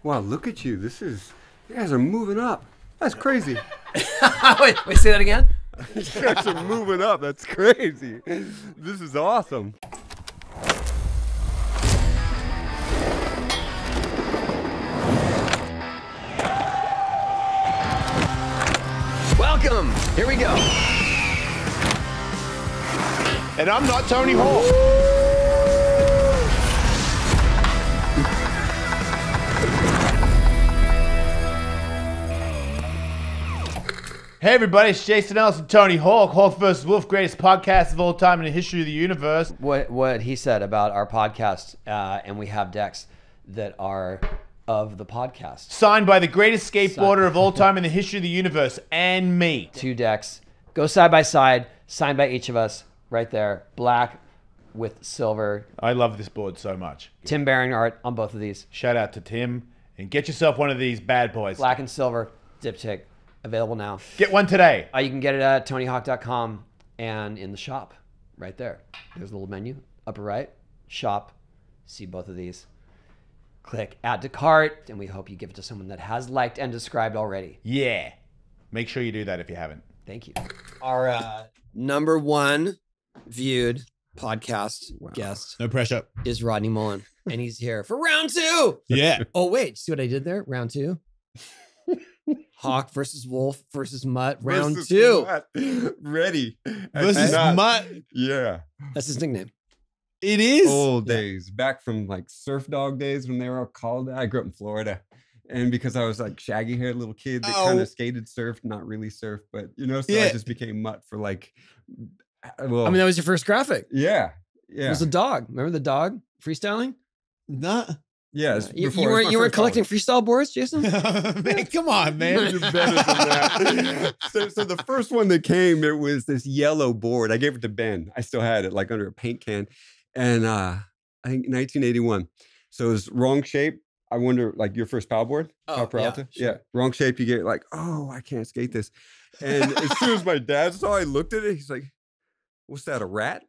Wow, look at you. You guys are moving up. That's crazy. wait, say that again? You guys are moving up. That's crazy. This is awesome. Welcome. Here we go. And I'm not Tony Hawk. Hey everybody, it's Jason Ellis and Tony Hawk. Hawk vs. Wolf, greatest podcast of all time in the history of the universe. What he said about our podcast, and we have decks that are of the podcast. Signed by the greatest skateboarder of all time in the history of the universe, and me. 2 decks, go side by side, signed by each of us, right there, black with silver. I love this board so much. Tim Baring art on both of these. Shout out to Tim, and get yourself one of these bad boys. Black and silver, diptych, available now. Get one today. You can get it at TonyHawk.com and in the shop, right there. There's a little menu, upper right, shop, see both of these. Click add to cart, and we hope you give it to someone that has liked and described already. Yeah. Make sure you do that if you haven't. Thank you. Our number 1 viewed podcast guest No pressure. is Rodney Mullen, and he's here for round 2. Yeah. Oh, wait. See what I did there? Round 2. Hawk versus Wolf versus Mutt. Round 2. Mutt. Ready. Versus Mutt. Yeah. That's his nickname. It is. Old days. Back from like surf dog days when they were all called that. I grew up in Florida. And because I was like shaggy haired little kid that kind of skated, surfed, not really surfed, but you know, so I just became Mutt for like, well. I mean, that was your first graphic. Yeah. Yeah. It was a dog. Remember the dog freestyling? Not. Yeah. You weren't collecting freestyle boards, Jason? Man, come on, man. You're better than that. So the first one that came, it was this yellow board. I gave it to Ben. I still had it like under a paint can. And I think 1981. So it was wrong shape. I wonder, like your first power board? Oh, yeah, sure. Yeah. Wrong shape. You get like, oh, I can't skate this. And as soon as my dad saw, I looked at it. He's like, what's that, a rat?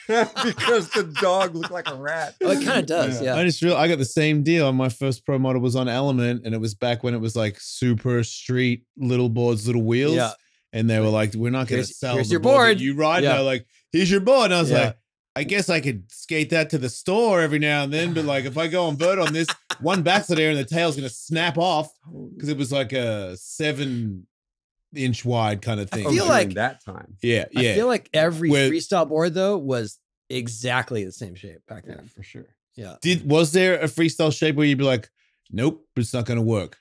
Because the dog looked like a rat. Oh, it kind of does, yeah. I got the same deal. My first pro model was on Element, and it was back when it was like super street, little boards, little wheels. Yeah. And they were like, we're not going to sell here's the your board board. you ride. Yeah. Now, like, here's your board. And I was like, I guess I could skate that to the store every now and then, but like if I go on vert on this, one backslide there and the tail's going to snap off because it was like a 7-inch wide kind of thing. I feel like that time. Yeah. I feel like every freestyle board though was exactly the same shape back then. Yeah, for sure. Yeah. Was there a freestyle shape where you'd be like, nope, it's not going to work?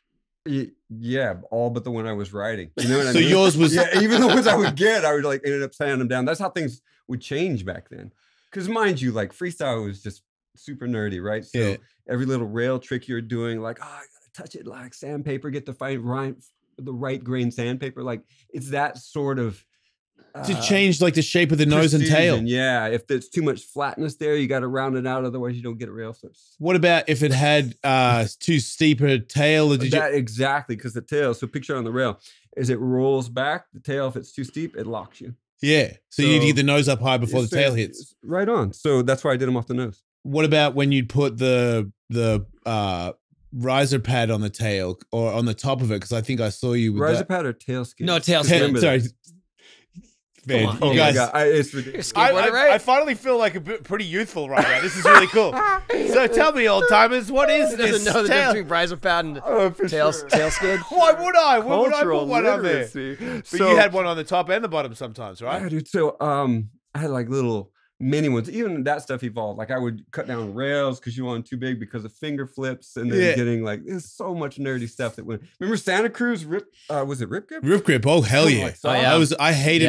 Yeah, all but the one I was riding. You know what I so mean? Yours was even the ones I would get, I would like ended up sanding them down. That's how things would change back then. Because mind you, like freestyle was just super nerdy, right? So every little rail trick you're doing, like, oh, I gotta touch it like sandpaper, get the right grain sandpaper. Like it's that sort of to change like the shape of the nose and tail. Yeah, if there's too much flatness there, you got to round it out. Otherwise, you don't get a rail. So what about if it had too steep a tail? Or exactly, because the tail. So picture on the rail, as it rolls back, the tail, if it's too steep, it locks you. Yeah. So you need to get the nose up high before the tail hits. Right on. So that's why I did them off the nose. What about when you'd put the riser pad on the tail or on the top of it? Because I think I saw you with riser pad or tail skin? No, tail skin. Sorry. Man, you guys, it's ridiculous. I finally feel like a bit pretty youthful right now. This is really cool. So tell me, old timers, what is this? Doesn't know the difference between riser pad and tail skin. Why would I? Why would I put one literacy. on there? But you had one on the top and the bottom sometimes, right? Yeah, dude. So I had like little mini ones. Even that stuff evolved. Like I would cut down rails because you want too big because of finger flips, and then getting like there's so much nerdy stuff that went. Remember Santa Cruz? Was it Rip Grip? Rip Grip. Oh hell yeah! I hated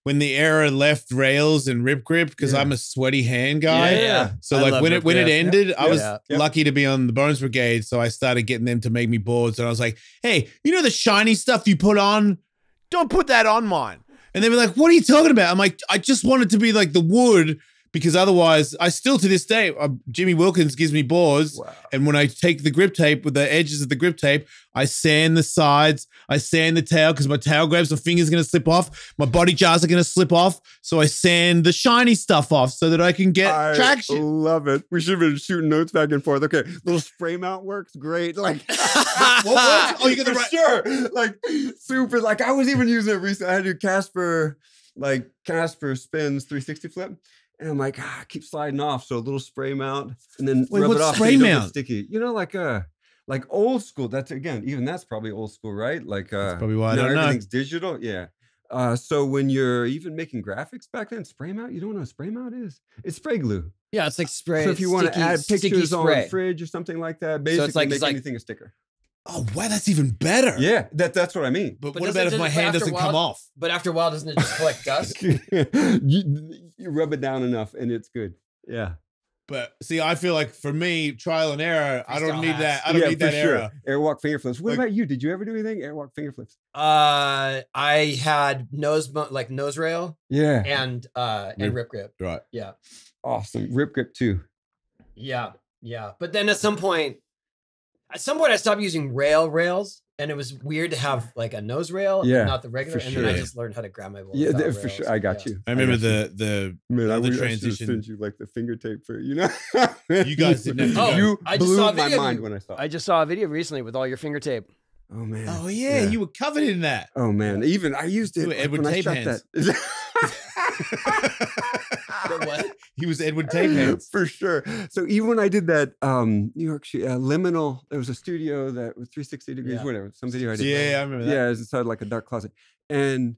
when the era left rails and Rip Grip because I'm a sweaty hand guy. Yeah. So like when it ended, I was lucky to be on the Bones Brigade, so I started getting them to make me boards, and I was like, hey, you know the shiny stuff you put on? Don't put that on mine. And they were like, what are you talking about? I'm like, I just want it to be like the wood, because otherwise, I still to this day, Jimmy Wilkins gives me boards. Wow. And when I take the grip tape with the edges of the grip tape, I sand the sides, I sand the tail because my tail grabs, my finger's going to slip off, my body jars are going to slip off. So I sand the shiny stuff off so that I can get traction. I love it. We should have been shooting notes back and forth. Okay, little spray mount works great. Like, What works? Oh, you got the right. sure. Like, super. Like, I was even using it recently. I had to do Casper spins 360 flip. And I'm like, keep sliding off. So a little spray mount and then rub it off. Spray so you don't get mount? sticky. You know, like old school. That's probably old school, right? Like, That's probably why I don't know. Everything's digital. Yeah. So when you're even making graphics back then, spray mount, you don't know what spray mount is? It's spray glue. Yeah, it's like spray. So if you want to add pictures on spray. the fridge or something like that, basically make anything a sticker. Oh, wow, that's even better. Yeah, that's what I mean. But what about if my hand doesn't come off? But after a while, doesn't it just collect dust? you rub it down enough and it's good. Yeah. But see, I feel like for me, trial and error, I don't Freestyle need that. hacks. I don't need for that sure. error. Airwalk finger flips. What Like- about you? Did you ever do anything? Airwalk finger flips. I had nose rail Yeah. and rip grip. Right. Yeah. Awesome. Rip grip too. Yeah. But then at some point I stopped using rails, and it was weird to have like a nose rail, Yeah, and not the regular. for And then I sure. just learned how to grab my ball. Yeah, without for rails. sure. I got you. I remember got you. the Man, I other wish I should have transition. sent you like the finger tape for you know. You guys didn't have to go. You I just blew saw a my video of mind you. when I saw it. I just saw a video recently with all your finger tape. Oh man. Oh yeah, you were covered in that. Oh man. Even I used it You were Edward when I Tape shot hands. that. What? He was Edward Tape hands. For sure. So even when I did that New York Liminal, there was a studio that was 360 degrees, Yeah. whatever. Some video I did. Yeah, I remember that. Yeah, it was inside like a dark closet. And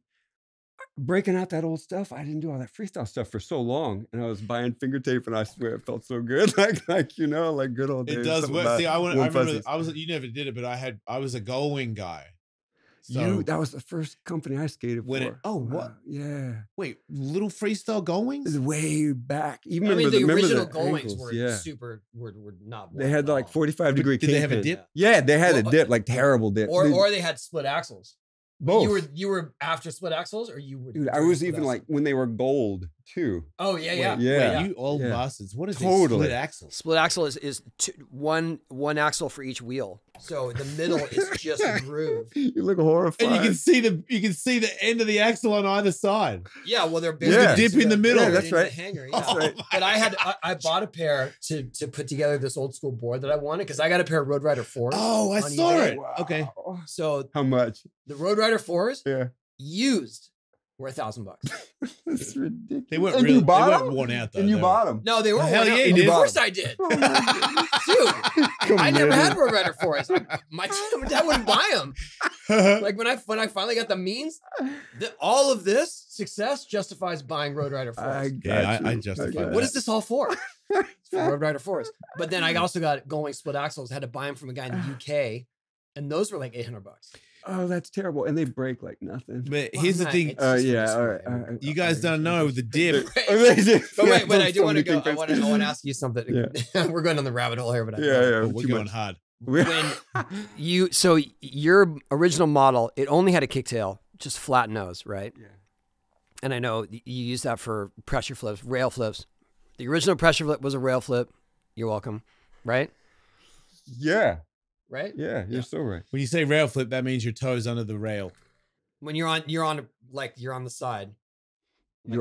breaking out that old stuff, I didn't do all that freestyle stuff for so long. And I was buying finger tape and I swear it felt so good. like you know, like good old days. It does Something work. about See, I warm remember fuzzies. you never did it, but I was a goal wing guy. So That was the first company I skated When for. it- oh, what? Yeah. wait, little freestyle goal It wings? was way back. Even I mean, remember the remember original the goings ankles, were yeah. were not. They had like 45-degree Did they have a kingpin. dip? Yeah, they had a Well, dip, like terrible dip. Dude, or they had split axles. both. You were after split axles, or you were? Dude, I during was split even axles? like when they were gold too. Oh yeah. Yeah. Wait, you old Yeah. bastards. What is Totally. a split axle? Split axle is one axle for each wheel. So the middle is just a groove. You look horrified. And you can see the end of the axle on either side. Yeah, well they're With the dip in the middle. Yeah, that's into right. The hanger, yeah. That's right. But I bought a pair to put together this old school board that I wanted because I got a pair of Road Rider 4s. Oh, I on saw eBay. it. Wow. Okay. So How much? the Road Rider 4s Yeah. used were $1,000. That's ridiculous. They weren't And really you bought they weren't them? worn out though. And you they bought them. No, they were Hell worn out. yeah, you Of did. course I did. Dude, I never had Road Rider 4s. My dad wouldn't buy them. were. Like when I finally got the means, all of this success justifies buying Road Rider 4s. Yeah, I justify that. What is this all for? It's for Road Rider 4s. But then I also got going split axles. Had to buy them from a guy in the UK, and those were like $800. Oh, that's terrible. And they break like nothing. But Well, here's the I'm thing. not- it's just Yeah, for all this right. way. You guys don't know the dip. But wait, I do So want many to go. I things. want to ask you something. We're going on the rabbit hole here, but Yeah, Oh, we're too going much. hard. When your original model, it only had a kicktail, just flat nose, right? Yeah. And I know you use that for pressure flips, rail flips. The original pressure flip was a rail flip. You're welcome, right? Yeah. Right? Yeah. You're so right. When you say rail flip, that means your toes under the rail. When you're on the side. Like You're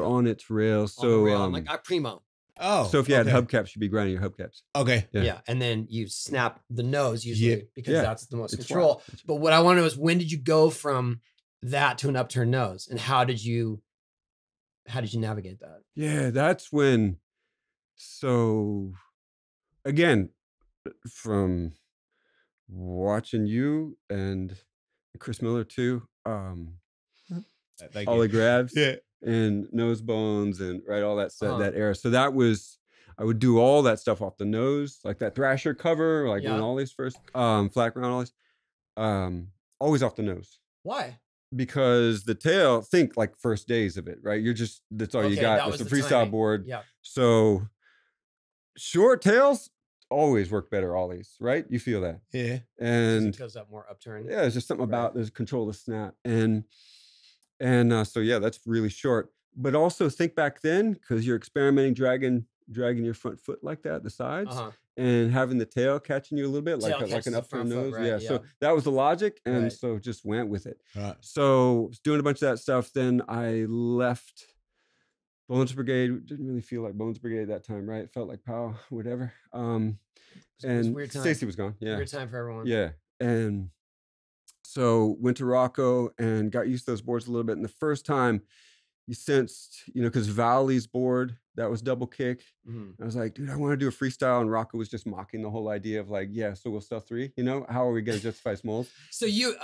on its rails. on the So, rail, like a primo. Oh, so if you had okay. hubcaps, you'd be grinding your hubcaps. Okay. Yeah. Yeah. And then you snap the nose usually Yeah. because Yeah. that's the most It's control. flat. But what I want to know is when did you go from that to an upturned nose, and how did you navigate that? Yeah, that's when. So, again, from watching you and Chris Miller too, Thank you. ollie grabs Yeah. and nose bones and all that stuff, Uh-huh. that era. So that was, I would do all that stuff off the nose, like that Thrasher cover, like when Yeah. Ollie's first, flat ground Ollies, always off the nose. Why? Because the tail, think like first days of it, right? That's all you Okay, got. that It's a was the freestyle timing. board. Yeah. So short tails always work better ollies, right? You feel that. Yeah. And Because that more upturned. yeah, it's just something Right. about there's control of the snap. And so yeah, that's really short. but also think back then, because you're experimenting, dragging your front foot like that, the sides, and having the tail catching you a little bit, like an up turn nose. Right, yeah. So that was the logic, and so just went with it. So doing a bunch of that stuff. Then I left Bones Brigade. Didn't really feel like Bones Brigade at that time, right? It felt like POW, whatever. And Stacy was gone. Yeah, weird time for everyone. Yeah, and so went to Rocco and got used to those boards a little bit. And the first time, you sensed, because Valley's board, that was double kick. I was like, dude, I want to do a freestyle. And Rocco was just mocking the whole idea of like, yeah, so we'll sell 3. How are we going to justify smalls? So you,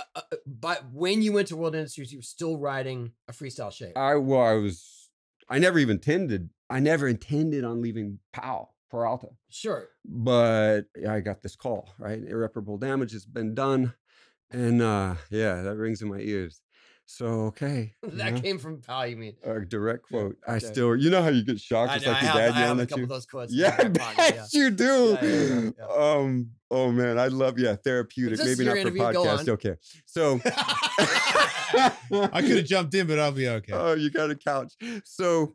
but when you went to World Industries, you were still riding a freestyle shape. I never intended on leaving Peralta. Sure. But I got this call, right? Irreparable damage has been done. And that rings in my ears. So, okay. That came from POW, you mean? A direct quote. I still, how you get shocked? It's like your dad yelling at you. I have a couple of those quotes. Yeah, I bet you do. Yeah. Oh man, I love, therapeutic. Maybe not for podcast. Okay. So. I could have jumped in, but I'll be okay. Oh, you got a couch. So,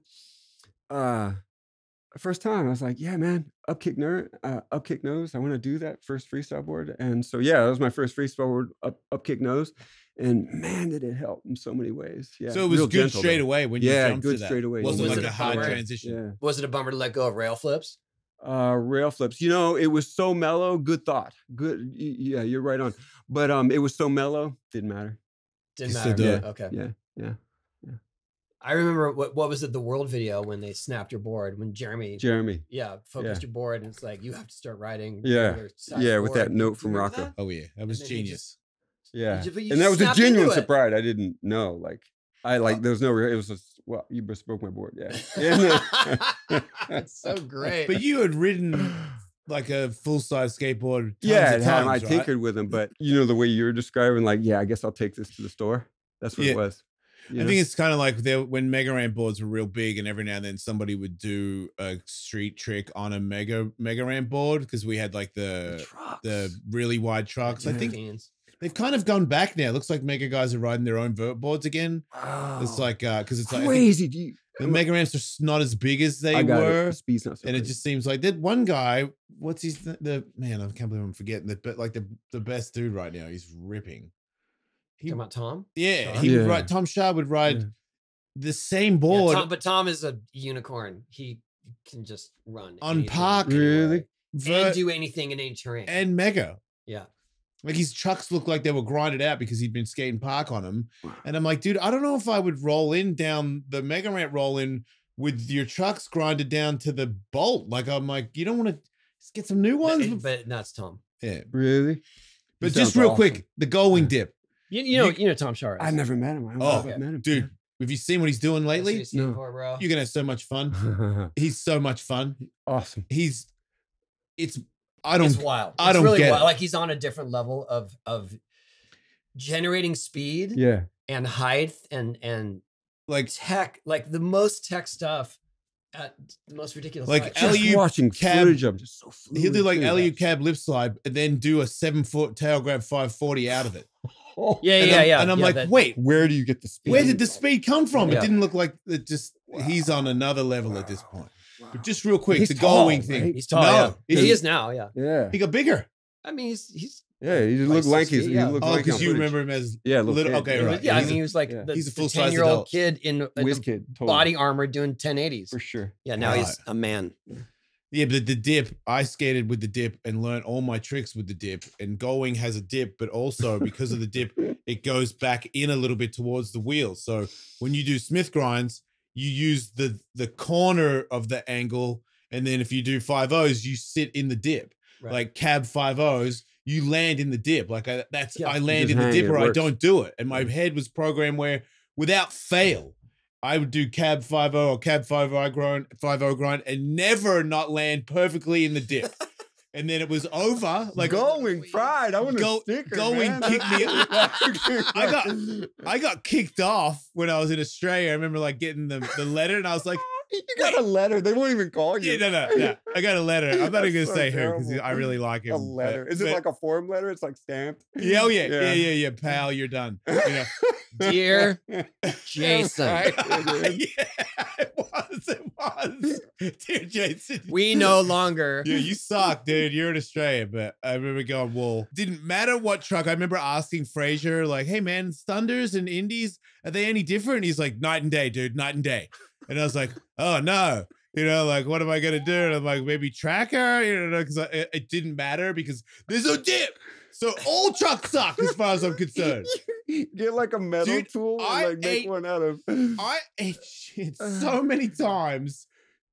first time I was like, yeah, man, up kick nose. I want to do that first freestyle board. And so, that was my first freestyle board, up kick nose. And man, did it help in so many ways. Yeah. So it was good straight away when you jumped good to that. Straight away. Wasn't Was like it a hard bummer? transition. Yeah. Was it a bummer to let go of rail flips? Rail flips. It was so mellow. Good thought. Good. Yeah, you're right on. But it was so mellow. Didn't matter. Didn't You still matter. do it. Okay. Yeah. I remember what was it, the World video when they snapped your board, when Jeremy focused your board, and it's like, you have to start riding. With that note from Remember Rocco. that? Oh yeah, that was And then he genius. Yeah. But you And that was a snapped into genuine it. surprise. I didn't know. Like, there was no, it was just, well, you just broke my board. Yeah. That's so great. But you had ridden like a full-size skateboard. I tinkered with them, but the way you're describing, like, I guess I'll take this to the store. That's what it was. I think it's kind of like when Mega Ramp boards were real big, and every now and then somebody would do a street trick on a Mega Ramp board, because we had like the really wide trucks. I think they've kind of gone back now. It looks like Mega guys are riding their own vert boards again. Oh, it's like because it's like crazy. The Mega Ramps are not as big as they were. The speed's not so and crazy. It just seems like that one guy. What's his the man? I can't believe I'm forgetting that. But like the best dude right now, he's ripping. Talking about Tom? Yeah, he would ride. Tom Schaar would ride the same board. But Tom is a unicorn. He can just run on park, really, and do anything in any terrain. And Mega, yeah. Like his trucks looked like they were grinded out because he'd been skating park on them. And I'm like, dude, I don't know if I would roll in down the Mega Ramp roll in with your trucks grinded down to the bolt. Like, I'm like, you don't want to get some new ones? But that's Tom. Yeah. Really? But just real quick, the going dip. You know Tom Schaar. I've never met him. Met him. Dude, have you seen what he's doing lately? No. Bro. You're gonna have so much fun. He's so much fun. Awesome. It's wild. I don't really get wild. It. Like he's on a different level of generating speed. Yeah. And height and like tech, like the most tech stuff at the most ridiculous. Like just watching footage of just so fluid. He'll do like LU cab lip slide and then do a 7-foot tail grab 540 out of it. Yeah. And I'm like, wait, where do you get the speed? Where did the speed come from? It didn't look like it just. Wow. He's on another level at this point. Wow. But just real quick, the going thing. Right? He's tall. No, he is now. Yeah. He got bigger. I mean, he's. Yeah, he looked like he's. Because you remember him as little. Okay, right. Yeah, I mean, he was like he's a full 10-year-old kid in kid, body armor doing 1080s for sure. Yeah, now he's a man. Yeah, but the dip, I skated with the dip and learned all my tricks with the dip. And going has a dip, but also because of the dip, it goes back in a little bit towards the wheel. So when you do Smith grinds, you use the corner of the angle, and then if you do 5-0s, you sit in the dip. Right. Like cab 5-0s, you land in the dip. Like I land in the dip, or I don't do it. And my head was programmed where, without fail, I would do cab 5-0 or cab 5-0 grind and never not land perfectly in the dip. And then it was over. Like going pride. I want to sticker. Going kicked me. I got kicked off when I was in Australia. I remember like getting the letter, and I was like, "You got a letter? They won't even call you." Yeah, no. I got a letter. I'm not even gonna say who because I really like him. A letter? Is it like a form letter? It's like stamped. Yeah, yeah. Pal, you're done. You know. Dear Jason. It was. Dude, Jason. We no longer. Yeah, you suck, dude. You're in Australia. But I remember going, well, didn't matter what truck. I remember asking Fraser, like, hey, man, Thunders and Indies, are they any different? And he's like, night and day, dude, night and day. And I was like, oh, no. You know, like, what am I going to do? And I'm like, maybe tracker? You know, because it didn't matter because there's no dip. So all trucks suck as far as I'm concerned. Get like a metal tool and like make one out of. I ate shit so many times.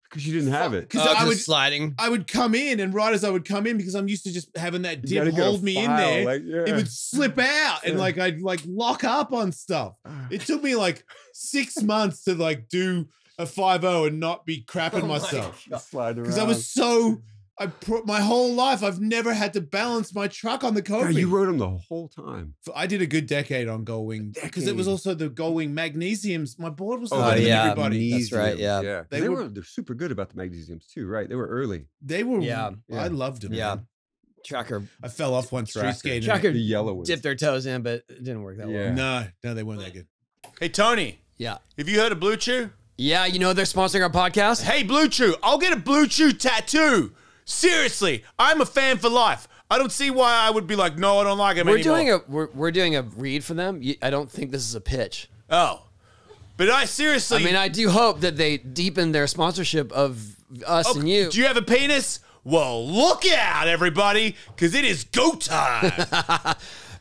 Because you didn't have it. Because I was sliding. I would come in, and right as I would come in, because I'm used to just having that dip hold me in there, like, it would slip out, and like I'd like lock up on stuff. It took me like 6 months to like do a 5.0 and not be crapping myself. Because I was so... my whole life, I've never had to balance my truck on the Cobra. You rode them the whole time. I did a good decade on Gullwing because it was also the Gullwing magnesiums. My board was better than everybody. That's right. Yeah. They're super good about the magnesiums too, right? They were early. They were. Yeah. I loved them. Yeah. Man. Tracker. I fell off once street skating. Tracker the yellow ones. dipped their toes in, but it didn't work that well. No, they weren't that good. Hey, Tony. Yeah. Have you heard of Blue Chew? Yeah, you know they're sponsoring our podcast. Hey, Blue Chew. I'll get a Blue Chew tattoo. Seriously, I'm a fan for life. I don't see why I would be like, no, I don't like him anymore. We're doing a read for them. I don't think this is a pitch. Oh. But I seriously... I mean, I do hope that they deepen their sponsorship of us and you. Do you have a penis? Well, look out, everybody, because it is go time.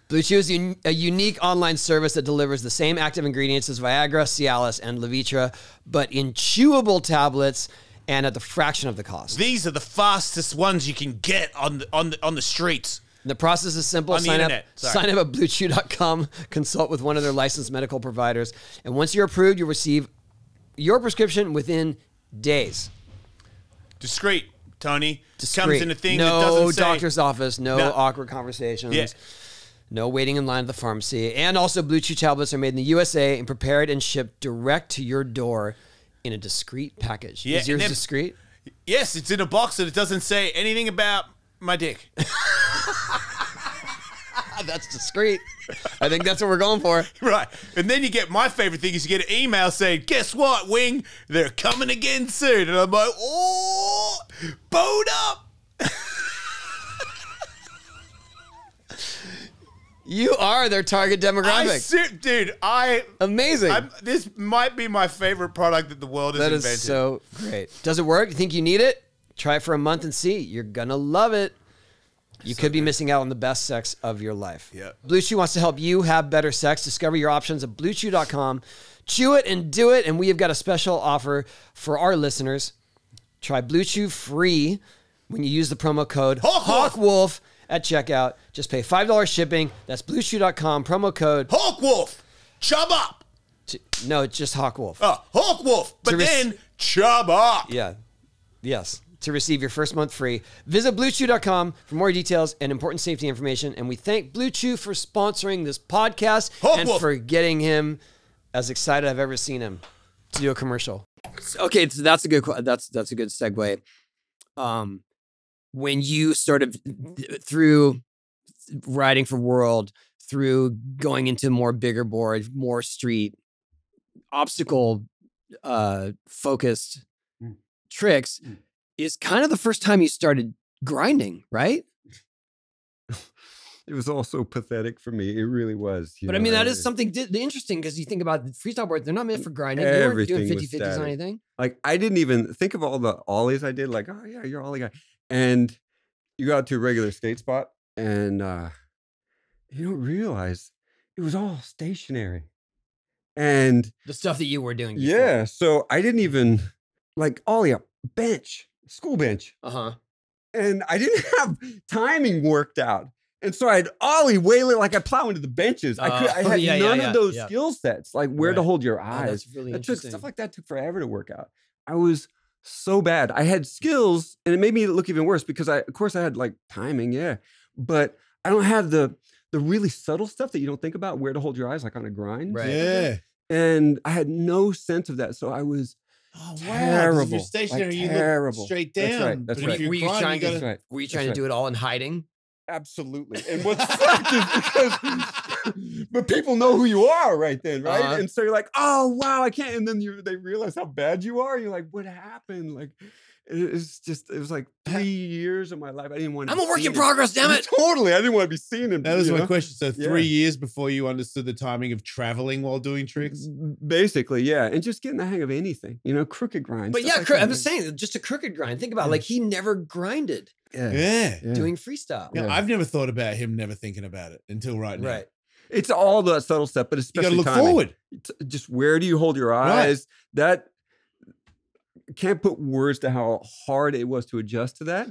Blue Chew is a unique online service that delivers the same active ingredients as Viagra, Cialis, and Levitra, but in chewable tablets and at the fraction of the cost. These are the fastest ones you can get on the streets. The process is simple. On the internet. Sign up at bluechew.com, consult with one of their licensed medical providers, and once you're approved, you'll receive your prescription within days. Discreet, Tony. Discreet. Comes in a thing no that doesn't say... doctor's office, no awkward conversations. Yeah. No waiting in line at the pharmacy. And also, Blue Chew tablets are made in the USA and prepared and shipped direct to your door in a discreet package. Yeah, is yours discreet? Yes, it's in a box and it doesn't say anything about my dick. That's discreet. I think that's what we're going for. Right. And then you get my favorite thing is you get an email saying, guess what, Wing? They're coming again soon. And I'm like, oh, bowed up. You are their target demographic. Dude, Amazing. This might be my favorite product that the world has invented. That is so great. Does it work? You think you need it? Try it for a month and see. You're going to love it. You could be missing out on the best sex of your life. Yeah. Blue Chew wants to help you have better sex. Discover your options at bluechew.com. Chew it and do it. And we have got a special offer for our listeners. Try Blue Chew free when you use the promo code HawkWolf at checkout. Just pay $5 shipping. That's bluechew.com. Promo code HawkWolf. Chub up. No, it's just HawkWolf. HawkWolf. But then chub up. Yeah. Yes. To receive your first month free. Visit bluechew.com for more details and important safety information. And we thank Blue Chew for sponsoring this podcast and for getting him as excited I've ever seen him to do a commercial. Okay, so that's a good segue. When you sort of through riding for World, through going into more bigger board, more street, obstacle focused tricks, is kind of the first time you started grinding, right? It was all so pathetic for me. It really was. But I mean, that is something interesting because you think about freestyle boards, they're not meant for grinding. You weren't doing 50-50s on anything. Like, I didn't even think of all the ollies I did. Like, oh yeah, you're ollie guy. And you go out to a regular skate spot and you don't realize it was all stationary. And the stuff that you were doing before. Yeah. So I didn't even like ollie up bench. School bench. And I didn't have timing worked out. And so I'd ollie wailing like I plow into the benches. I had none of those skill sets, like where to hold your eyes. That's really interesting. Stuff like that took forever to work out. I was so bad. I had skills and it made me look even worse because of course I had like timing, but I don't have the really subtle stuff that you don't think about, where to hold your eyes like on a grind. Right. Yeah. And I had no sense of that. So I was terrible. If you're stationary, like, terrible. You look straight down. That's right. Were you trying to do it all in hiding? Absolutely. And what sucked is because, but people know who you are right then, right? And so you're like, oh, wow, I can't. And then they realize how bad you are. You're like, what happened? Like, it was like 3 years of my life. I didn't want to I'm a work in progress, damn it. Totally. I didn't want to be seen him. That was my question. So 3 years before you understood the timing of traveling while doing tricks? Basically, yeah. And just getting the hang of anything, crooked grind. But yeah, I'm just saying, just a crooked grind. Think about it, like he never grinded doing freestyle. Yeah, I've never thought about him never thinking about it until right now. Right. It's all the subtle stuff, but especially you got to look forward. Just where do you hold your eyes? That can't put words to how hard it was to adjust to that.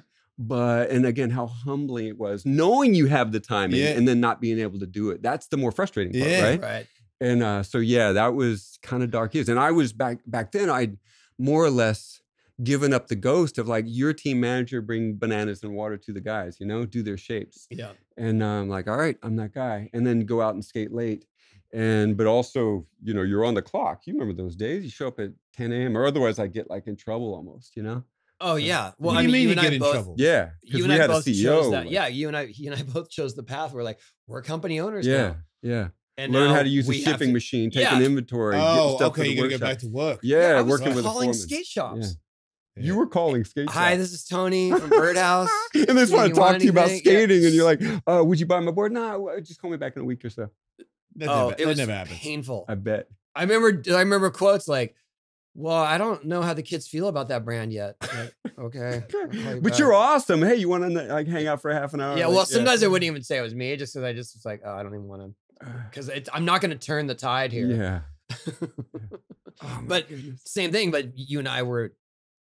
And again, how humbling it was knowing you have the timing and then not being able to do it. That's the more frustrating part, right? And so, that was kind of dark years. And I was back then, I'd more or less given up the ghost of like your team manager, bring bananas and water to the guys, do their shapes. Yeah. And I'm like, all right, I'm that guy. And then go out and skate late. But also, you're on the clock. You remember those days? You show up at 10 a.m. or otherwise I get like in trouble almost, Oh yeah. Well, what do you mean you get in trouble? Yeah. You and I both chose that. Yeah. He and I both chose the path where like, we're company owners now. Yeah. And learn how to use a shipping machine, take an inventory, get stuff okay, you're going to go back to work. Yeah, I was working with calling skate shops. Yeah. You were calling skate shops. Hi, this is Tony from Birdhouse. And they just want to talk to you about skating, and you're like, would you buy my board? No, just call me back in a week or so. It was never happened. Painful. I bet. I remember quotes like, well, I don't know how the kids feel about that brand yet. Like, okay. But you're awesome. Hey, you want to like hang out for half an hour? Yeah, well, sometimes I wouldn't even say it was me just because I just was like, oh, I don't even want to. Because I'm not going to turn the tide here. Yeah. But same thing. But you and I were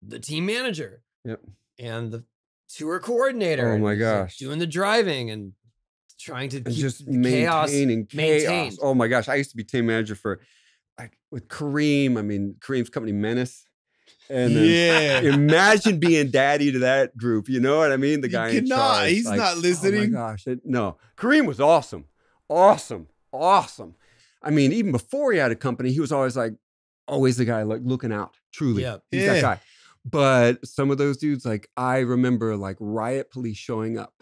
the team manager. Yep. And the tour coordinator. Oh my gosh. Doing the driving and trying to keep just maintaining chaos. Oh my gosh. I used to be team manager for with Kareem. I mean, Kareem's company Menace. And then imagine being daddy to that group. You know what I mean? The guy in charge. He's not listening. Oh my gosh. No. Kareem was awesome. Awesome. I mean, even before he had a company, he was always the guy like looking out. Truly. He's that guy. But some of those dudes, like I remember like Riot Police showing up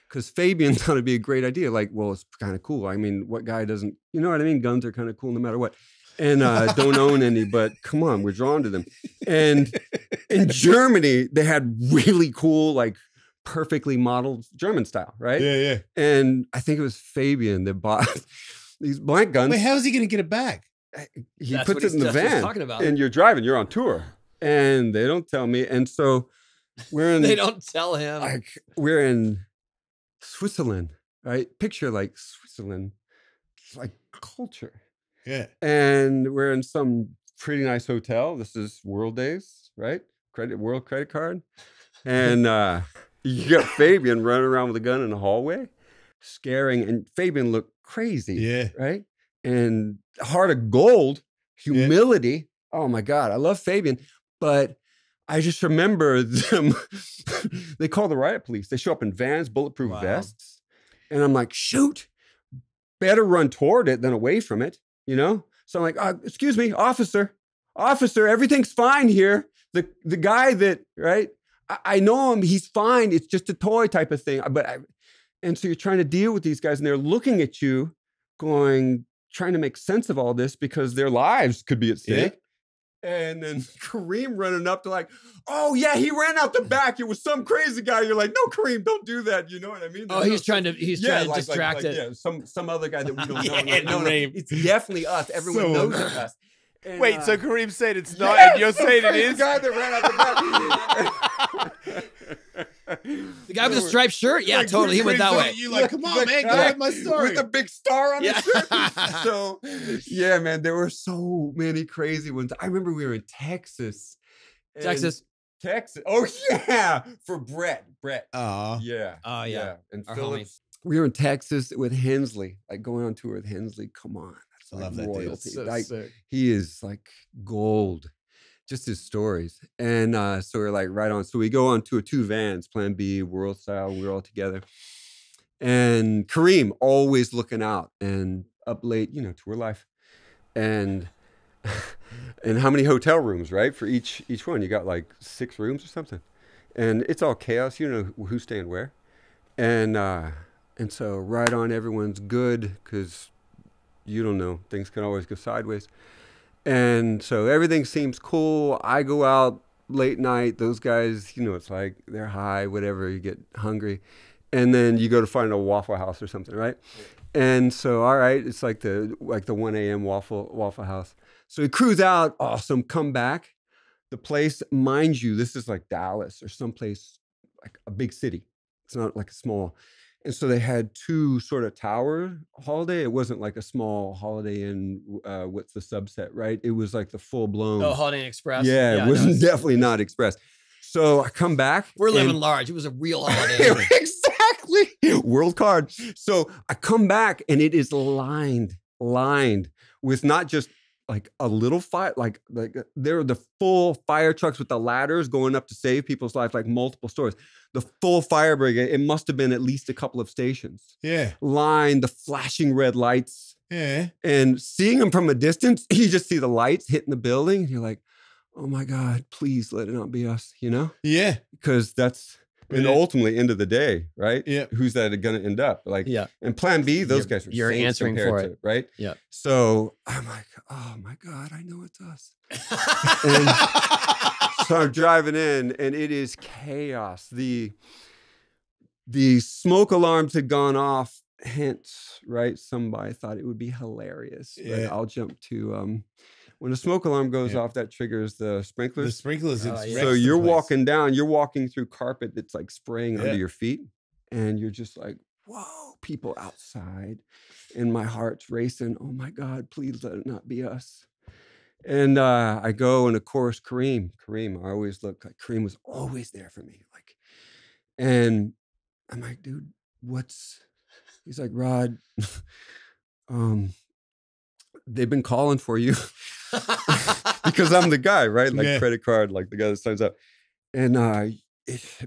because Fabian thought it'd be a great idea. Like, well, it's kind of cool. I mean, what guy doesn't, you know what I mean? Guns are kind of cool no matter what. And don't own any, but come on, we're drawn to them. And in Germany, they had really cool, like perfectly modeled German style, right? Yeah. And I think it was Fabian that bought these blank guns. Wait, how is he going to get it back? He puts it in the van, and you're driving, you're on tour. And they don't tell me. And so we're in. They don't tell him. Like we're in Switzerland, right? Picture like Switzerland, like culture. Yeah. And we're in some pretty nice hotel. This is World Days, right? World credit card. And you got Fabian running around with a gun in the hallway, scaring. And Fabian looked crazy. Yeah. Right? And heart of gold, humility. Yeah. Oh my God, I love Fabian. But I just remember them. They call the Riot Police. They show up in vans, bulletproof vests. And I'm like, shoot, better run toward it than away from it, So I'm like, excuse me, officer, everything's fine here. The guy that, right, I know him, he's fine. It's just a toy type of thing. And so you're trying to deal with these guys and they're looking at you trying to make sense of all this because their lives could be at stake. Yeah. And then Kareem running up to like, oh yeah, he ran out the back. It was some crazy guy. You're like, no, Kareem, don't do that. You know what I mean? He's trying to distract it. Yeah, some other guy that we don't know. No, it's definitely us. Everyone knows it's us. And, wait, so Kareem said it's not, and you're saying it is? The guy that ran out the back. The guy with the striped shirt? Yeah, like, totally. He went that way. You like, come on, man, go ahead my story. With the big star on his shirt. So, yeah, man, there were so many crazy ones. I remember we were in Texas. Texas. Oh, yeah. For Brett. Yeah. Oh, yeah. And Phillips. We were in Texas with Hensley, like going on tour with Hensley. Come on. I love that royalty. So like sick. He is like gold, just his stories. And so we're like right on. So we go on tour, 2 vans, Plan B, World Style. We're all together. And Kareem always looking out and up late, tour life. And how many hotel rooms, right? For each one, you got like 6 rooms or something. And it's all chaos. You don't know who's staying where. And so right on, everyone's good because you don't know, things can always go sideways. And so everything seems cool. I go out late night. Those guys, you know, it's like they're high, whatever. You get hungry, and then you go to find a Waffle House or something, right? And so, all right, it's like the 1 a.m. Waffle House. So we cruise out, awesome, come back. The place, mind you, this is like Dallas or someplace like a big city. It's not like a small. And so they had 2 sort of tower Holiday. It wasn't like a small Holiday Inn, what's the subset, right? It was like the full blown. Oh, Holiday Inn Express. Yeah, it was definitely not Express. So I come back. We're living large. It was a real Holiday Inn. Exactly. World card. So I come back and it is lined with not just like a little fire, like there are the full fire trucks with the ladders going up to save people's life, like multiple stories. The full fire brigade, it must have been at least a couple of stations. Yeah. Lined, the flashing red lights. Yeah. And seeing them from a distance, you just see the lights hitting the building. And you're like, oh my God, please let it not be us, you know? Yeah. Because that's, and ultimately, end of the day, right? Yeah. Who's that going to end up? Like, Yeah. And Plan B, those guys are you're saints answering compared for to it. right? Yeah. So I'm like, oh my God, I know it's us. And so I'm driving in, and it is chaos. The smoke alarms had gone off. Hence, right? Somebody thought it would be hilarious. Yeah. But I'll jump to when a smoke alarm goes off, that triggers the sprinklers. The sprinklers. So you're walking down, you're walking through carpet that's like spraying under your feet. And you're just like, whoa, people outside. And my heart's racing. Oh my God, please let it not be us. And I go, and of course, Kareem, I always look like Kareem was always there for me. Like, and I'm like, dude, he's like, Rod, they've been calling for you. Because I'm the guy, right? Like credit card, like the guy that signs up. And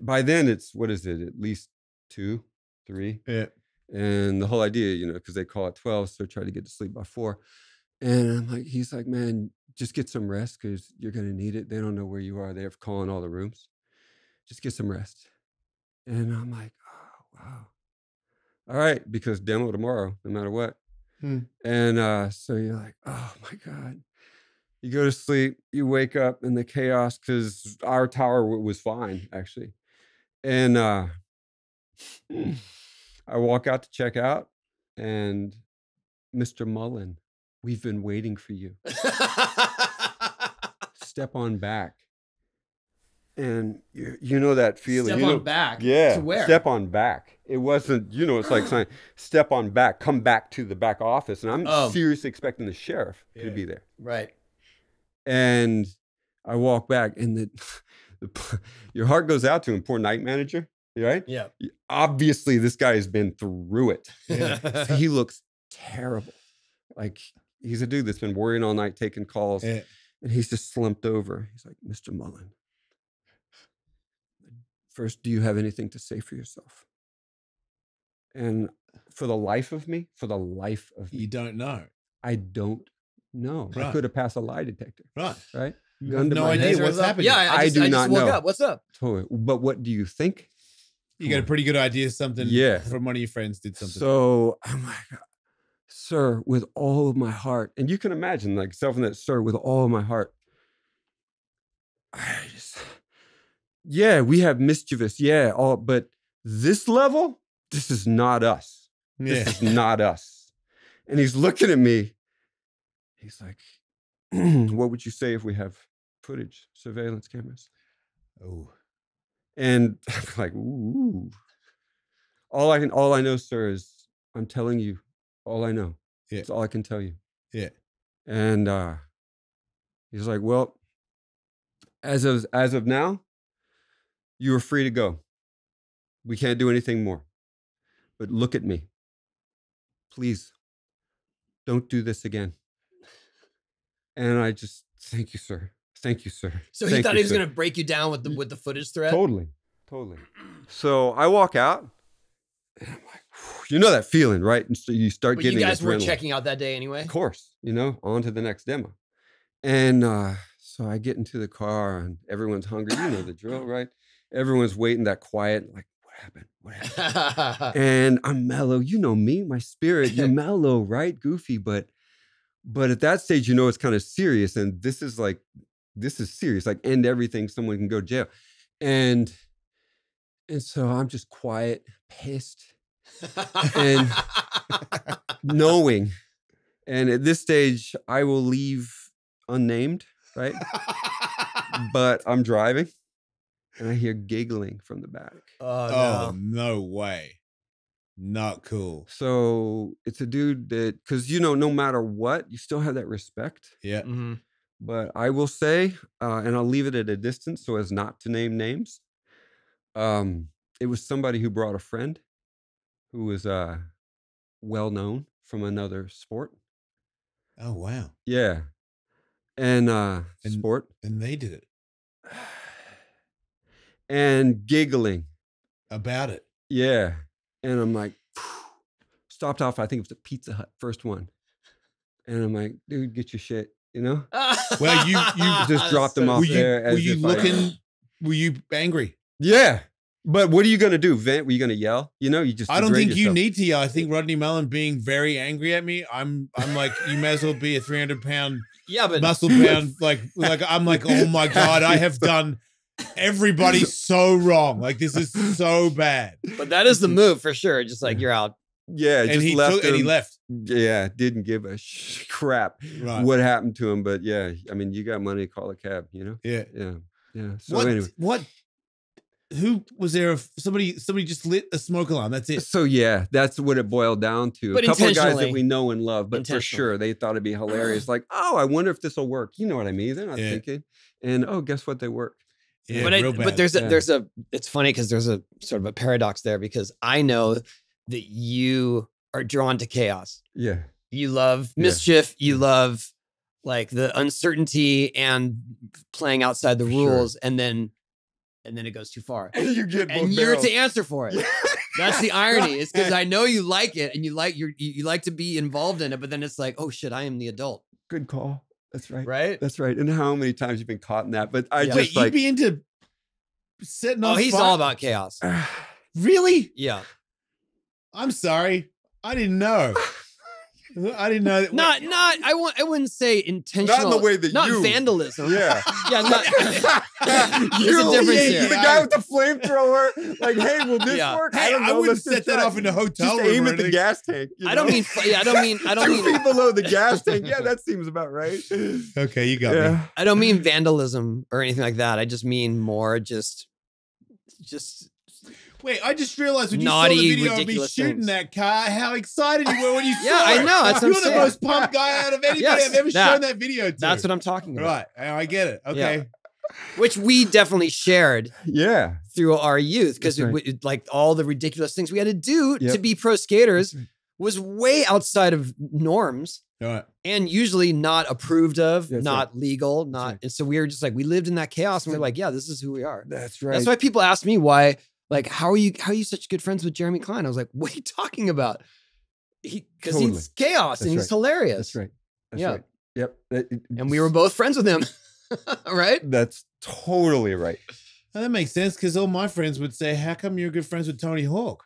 by then it's, what is it? At least 2, 3. Yeah. And the whole idea, you know, because they call at 12, so try to get to sleep by 4. And I'm like, he's like, man, just get some rest because you're going to need it. They don't know where you are. They're calling all the rooms. Just get some rest. And I'm like, oh, wow. All right, because demo tomorrow, no matter what. And so you're like, oh my God. You go to sleep, you wake up in the chaos because our tower was fine, actually. And I walk out to check out, and Mr. Mullen, we've been waiting for you. Step on back. And you know that feeling. Step on back? Yeah. To where? Step on back. It wasn't, you know, it's like saying, step on back, come back to the back office. And I'm seriously expecting the sheriff to be there. Right. And I walk back, and your heart goes out to him, poor night manager, right? Yeah. Obviously, this guy has been through it. Yeah. He looks terrible. Like, he's a dude that's been worrying all night, taking calls, and he's just slumped over. He's like, Mr. Mullen, first, do you have anything to say for yourself? And for the life of me, you don't know. I don't know. Right. I could have passed a lie detector. Right. You have no idea what's happening. Yeah, I do not woke know. up. What's up? Totally. But what do you think? You got a pretty good idea something from one of your friends did something. So I'm like, sir, with all of my heart. And you can imagine, like, selling that, sir, with all of my heart. We have mischievous. But this level, this is not us. This is not us. And he's looking at me. He's like, what would you say if we have footage, surveillance cameras? Oh. And I'm like, ooh. All I know, sir, is I'm telling you all I know. Yeah. That's all I can tell you. Yeah. And he's like, well, as of now, you are free to go. We can't do anything more. But look at me. Please, don't do this again. And I just, thank you, sir. Thank you, sir. So he thought he was going to break you down with the footage threat? Totally. So I walk out, and I'm like, you know that feeling, right? And so you start getting you guys adrenaline. were checking out that day anyway? Of course, on to the next demo. And so I get into the car, and everyone's hungry. You know the drill, right? Everyone's waiting, that quiet, like, happened? What happened? And I'm mellow. You know me, my spirit. You're mellow, right? Goofy, but at that stage, you know it's kind of serious, and this is serious. Like end everything. Someone can go to jail, and so I'm just quiet, pissed, and knowing. And at this stage, I will leave unnamed, right? But I'm driving, and I hear giggling from the back. Oh, no way. Not cool. So it's a dude that, because, you know, no matter what, you still have that respect. Yeah. Mm-hmm. But I will say, and I'll leave it at a distance so as not to name names. It was somebody who brought a friend who was well known from another sport. Oh, wow. Yeah. And sport. And they did it. And giggling. About it. Yeah. And I'm like, stopped off. I think it was a Pizza Hut, first one. And I'm like, dude, get your shit, you know? Well, you just dropped them off there. Were you looking, were you angry? Yeah. But what are you going to do? Vent? Were you going to yell? You know, you just. I don't think you need to yell. I think Rodney Mullen being very angry at me, I'm like, you may as well be a 300-pound muscle pound. Like I'm like, oh my God, I have done everybody so wrong. Like this is so bad. But that is the move for sure. Just like you're out. Yeah, and he left. Yeah, didn't give a crap what happened to him. But yeah, I mean, you got money, call a cab. You know. Yeah. So anyway, who was there? Somebody just lit a smoke alarm. That's it. So yeah, that's what it boiled down to. But a couple of guys that we know and love, but for sure they thought it'd be hilarious. Like, oh, I wonder if this will work. You know what I mean? They're not thinking. And oh, guess what? They work. Yeah, but there's a it's funny because there's a sort of a paradox there because I know that you are drawn to chaos. Yeah. You love mischief. You love like the uncertainty and playing outside the rules. And then it goes too far. And you get and you're to answer for it. That's the irony. It's because I know you like it and you like to be involved in it, but then it's like, oh shit, I am the adult. Good call. That's right. Right? That's right. And how many times you've been caught in that? But I just wait, you'd be into setting off he's fire? all about chaos. Really? Yeah. I'm sorry. I didn't know. I didn't know that. I wouldn't say intentional. Not in the way that not vandalism. Yeah. Yeah. There's a difference here. The guy with the flamethrower, like, hey, will this work? Hey, I wouldn't set that off in a hotel room. Just aim at the gas tank. You know? I don't mean 2 feet below the gas tank. Yeah, that seems about right. Okay, you got me. I don't mean vandalism or anything like that. I just mean more just Wait, I just realized when you naughty, saw the video of me ridiculous shooting things. that car, how excited you were when you saw it. Yeah, I know. That's what I'm You're the saying. most pumped guy out of anybody I've ever shown that video to. That's what I'm talking about. Right, I get it. Okay. Yeah. Which we definitely shared through our youth because like all the ridiculous things we had to do to be pro skaters was way outside of norms. Right. And usually not approved of, not legal, not. And so we were just like, we lived in that chaos and we we're like, yeah, this is who we are. That's right. That's why people ask me why, like, how are you such good friends with Jeremy Klein? I was like, what are you talking about? Because he's chaos and he's hilarious. That's right. That's right. Yep. And we were both friends with him. Right? That's totally right. Well, that makes sense because all my friends would say, how come you're good friends with Tony Hawk?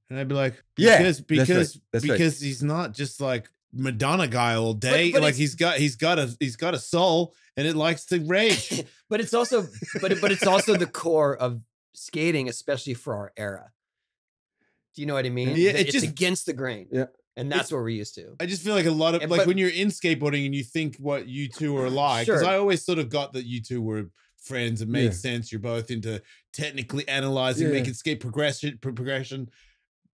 And I'd be like, because he's not just like Madonna guy all day. But like he's got a soul and it likes to rage. But it's also the core of skating, especially for our era. Do you know what I mean? Yeah, it's just against the grain. Yeah. And that's what we're used to. I just feel like a lot of like when you're in skateboarding and you think what you two are like, because I always sort of got that you two were friends. It made sense. You're both into technically analyzing, making skate progression,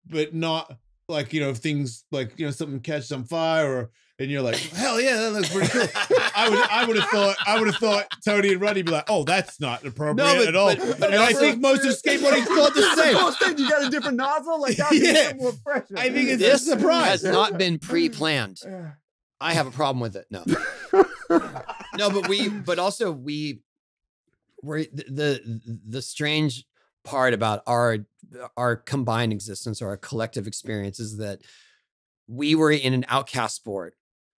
but not like, you know, things like, you know, something catches on fire and you're like, hell yeah, that looks pretty cool. I would have thought Tony and Rodney be like, oh, that's not appropriate at all. But I think most of skateboarding thought the same. You got a different nozzle, like that more pressure. I think it's this a surprise. has not been pre-planned. I have a problem with it. No, no, but also we're the strange part about our combined existence or our collective experience is that we were in an outcast sport,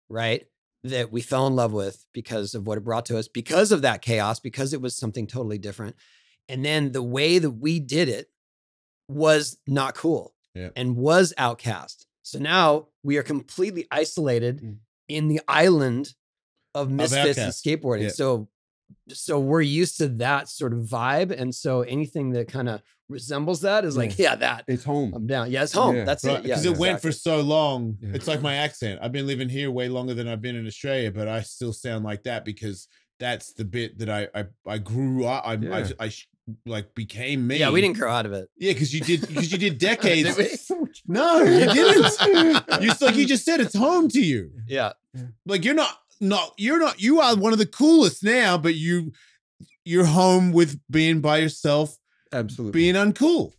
right? That we fell in love with because of what it brought to us, because of that chaos, because it was something totally different. And then the way that we did it was not cool and was outcast. So now we are completely isolated in the island of misfits and skateboarding. Yeah. So we're used to that sort of vibe. And so anything that kind of resembles that is like, that it's home. I'm down. Yeah, it's home. Yeah. That's Right, it. Yeah, because it went for so long. Yeah. It's like my accent. I've been living here way longer than I've been in Australia, but I still sound like that because that's the bit that I grew up. I like became me. Yeah, we didn't grow out of it. Yeah, because you did decades. Did we? No, you didn't. You just said it's home to you. Yeah. Like you're not. You are one of the coolest now, but you're home with being by yourself. Absolutely. Being uncool.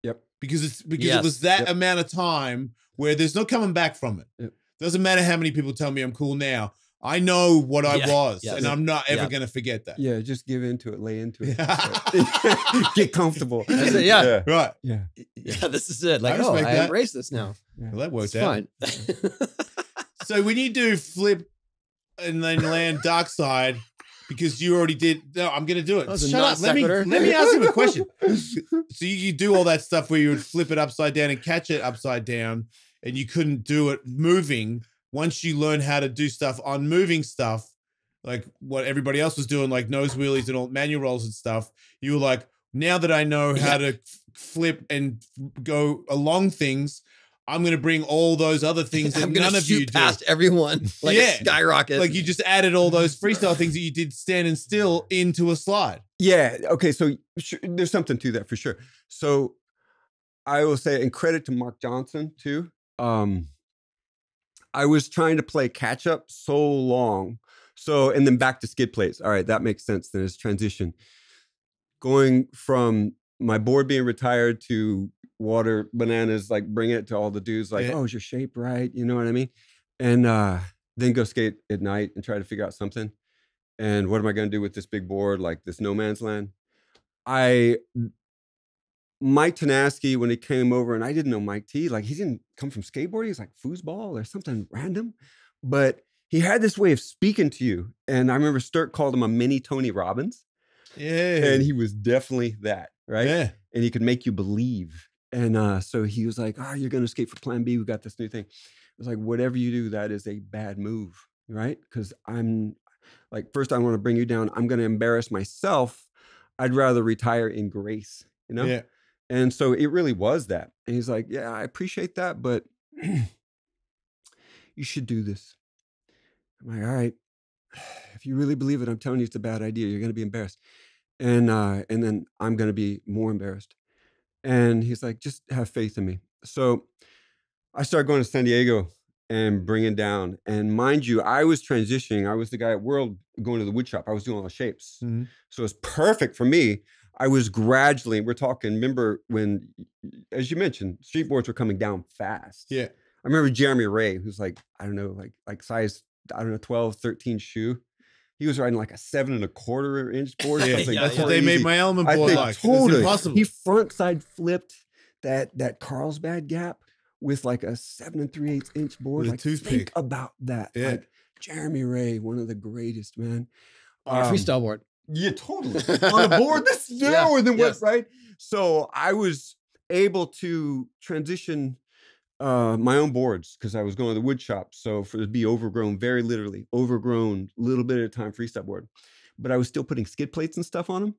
Yep. Because it was that amount of time where there's no coming back from it. Yep. Doesn't matter how many people tell me I'm cool now. I know what I was, and I'm not ever going to forget that. Yeah, just give into it, lay into it. Get comfortable. That's it, yeah. Right. Yeah. Yeah, this is it. Like, I I respect that. embrace this now. Yeah. Well, that worked It's out. fine. So when you do flip and then land dark side, because you already did. No, I'm going to do it. That was a Shut up. Let non-sequitur. me ask you a question. So you do all that stuff where you would flip it upside down and catch it upside down, and you couldn't do it moving. Once you learn how to do stuff on moving stuff, like what everybody else was doing, like nose wheelies and all manual rolls and stuff, you were like, now that I know how to flip and go along things, I'm going to bring all those other things that I'm gonna none of you shoot do. past everyone like a skyrocket. Like you just added all those freestyle things that you did standing still into a slide. Yeah. Okay. So there's something to that for sure. So I will say, and credit to Mark Johnson too. I was trying to play catch up so long. So, and then back to skid plates. All right. That makes sense. Then it's transition. Going from my board being retired to water bananas, like bring it to all the dudes like, oh, is your shape right? You know what I mean? And then go skate at night and try to figure out something. And what am I going to do with this big board, like this no man's land? Mike Tanaski, when he came over, and I didn't know Mike T, like he didn't come from skateboarding. He's like foosball or something random, but he had this way of speaking to you. And I remember Sturk called him a mini Tony Robbins. Yeah. And he was definitely that, right? Yeah. And he could make you believe. And so he was like, you're going to skate for Plan B. We got this new thing. It was like, whatever you do, that is a bad move, right? Because I'm like, first I want to bring you down. I'm going to embarrass myself. I'd rather retire in grace, you know? Yeah. And so it really was that. And he's like, yeah, I appreciate that, but you should do this. I'm like, all right, if you really believe it, I'm telling you it's a bad idea. You're going to be embarrassed. And then I'm going to be more embarrassed. And he's like, just have faith in me. So I started going to San Diego and bringing down. And mind you, I was transitioning. I was the guy at World going to the wood shop. I was doing all the shapes. Mm-hmm. So it's perfect for me. I was gradually, we're talking, remember when, as you mentioned, street boards were coming down fast. Yeah. I remember Jeremy Ray, who's like, I don't know, like size, 12, 13 shoe. He was riding like a 7.25-inch board. Yeah, like, that's what they made my element board like. Totally. Impossible. He front side flipped that Carlsbad gap with like a 7 3/8-inch board. With a like, toothpick. Think about that. Yeah. Like Jeremy Ray, one of the greatest, man. On a freestyle board. Yeah, totally. On a board that's narrower than what, right? So I was able to transition my own boards because I was going to the wood shop. So for it to be overgrown, very literally overgrown, little bit at a time freestyle board. But I was still putting skid plates and stuff on them.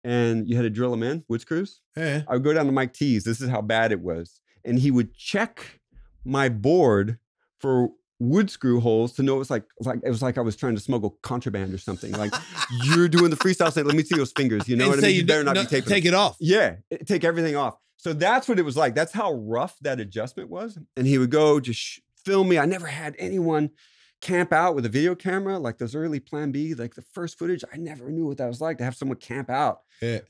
And you had to drill them in, wood screws. Yeah. I would go down to Mike T's. This is how bad it was. And he would check my board for wood screw holes to know it was like I was trying to smuggle contraband or something. Like you're doing the freestyle thing. Let me see those fingers. You know what I mean? You better not be taping take it off. Yeah, take everything off. So that's what it was like. That's how rough that adjustment was. And he would go just film me. I never had anyone camp out with a video camera like those early Plan B, like the first footage. I never knew what that was like to have someone camp out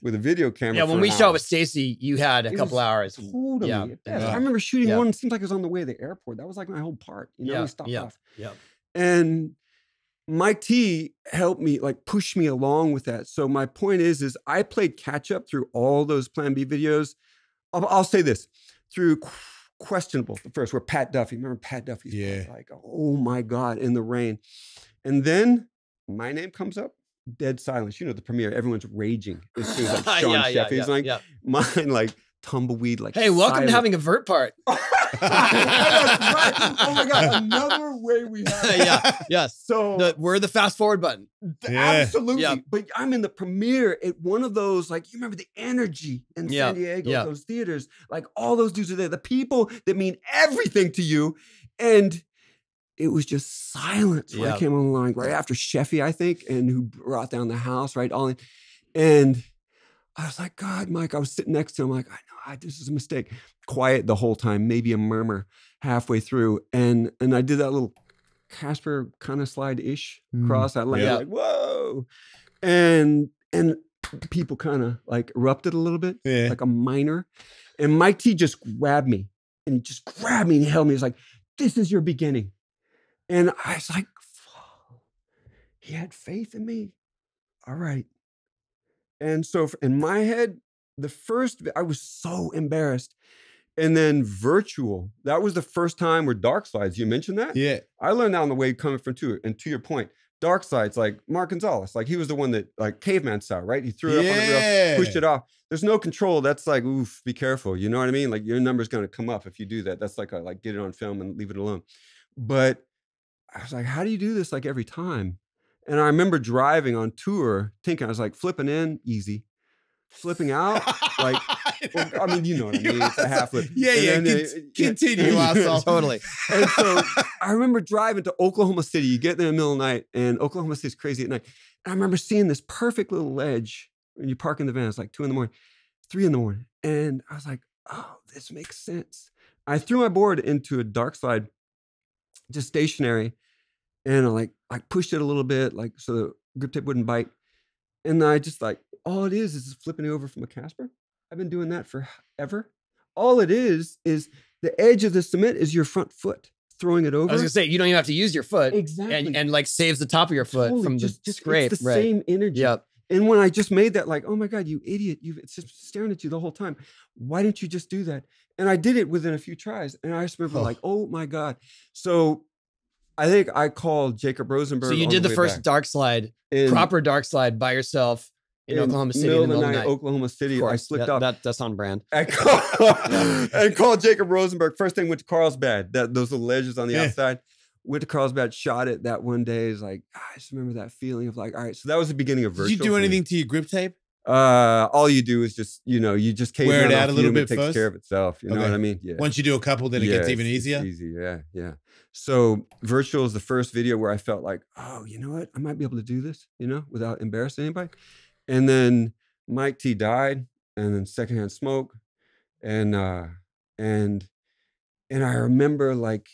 with a video camera. Yeah, when we shot with Stacy, you had a couple hours. Totally. Yeah. I remember shooting one. It seemed like it was on the way to the airport. That was like my whole part. You know, we stopped off. Yeah. And Mike T helped me, like push me along with that. So my point is I played catch up through all those Plan B videos. I'll say this, through questionable, the first, where Pat Duffy, remember Pat Duffy's like, oh my God, in the rain. And then my name comes up, dead silence. You know, the premiere, everyone's raging as soon as like Sean Sheffy's like, mine like tumbleweed, like Hey, welcome silent. to having a vert part. That's right. Oh my God, another way we have it. Yeah, yes. So We're the fast forward button. absolutely. Yeah. But I'm in the premiere at one of those, like, you remember the energy in Yeah. San Diego, Yeah. those theaters, like all those dudes are there, the people that mean everything to you. And it was just silence when Yeah. I came on the line right after Sheffy, I think, and who brought down the house, right? All in. And I was like, God, Mike, I was sitting next to him, like, I know this is a mistake. Quiet the whole time, maybe a murmur halfway through. And I did that little Casper kind of slide-ish cross. I landed like, whoa. And people kind of like erupted a little bit, like a minor. And Mike T just grabbed me. And he just grabbed me and he held me. He's like, this is your beginning. And I was like, he had faith in me. All right. And so in my head, I was so embarrassed. And then virtual, that was the first time where dark slides, you mentioned that? Yeah. I learned that on the way coming from two. And to your point, dark slides, like Mark Gonzalez, like he was the one that, like caveman style, right? He threw it up on the rail, pushed it off. There's no control. That's like, oof, be careful. You know what I mean? Like your number's going to come up if you do that. That's like get it on film and leave it alone. But I was like, how do you do this like every time? And I remember driving on tour, thinking, I was like, flipping in, easy. Flipping out, like, well, I mean, you know what I mean? It's a half flip. Continue, asshole. Totally. And so I remember driving to Oklahoma City. You get there in the middle of the night, and Oklahoma City's crazy at night. And I remember seeing this perfect little ledge when you park in the van. It's like 2 in the morning, 3 in the morning. And I was like, oh, this makes sense. I threw my board into a dark slide, just stationary. And I like pushed it a little bit, like so the grip tape wouldn't bite. And I just like, all it is flipping it over from a Casper. I've been doing that forever. All it is the edge of the cement is your front foot, throwing it over. I was gonna say, you don't even have to use your foot. Exactly. And like saves the top of your foot Totally, from just scrape. It's the right. same energy. Yep. And when I just made that, like, oh my God, you idiot, it's just staring at you the whole time. Why didn't you just do that? And I did it within a few tries. And I just remember like, oh my God. So I think I called Jacob Rosenberg. So you did the first dark slide, proper dark slide by yourself in Oklahoma City in the middle of the night. Oklahoma City. I slipped out. That's on brand. And called Jacob Rosenberg. First thing went to Carlsbad. Those little ledges on the outside. Went to Carlsbad, shot it that one day. Is like, I just remember that feeling of like, all right. So that was the beginning of virtual. Did you do anything to your grip tape? All you do is just, you just wear it out a little bit it takes first? care of itself. You know what I mean? Yeah. Once you do a couple, then it gets even easier. It's easy. Yeah. So virtual is the first video where I felt like, oh, you know what? I might be able to do this, without embarrassing anybody. And then Mike T died, and then Secondhand Smoke. And I remember like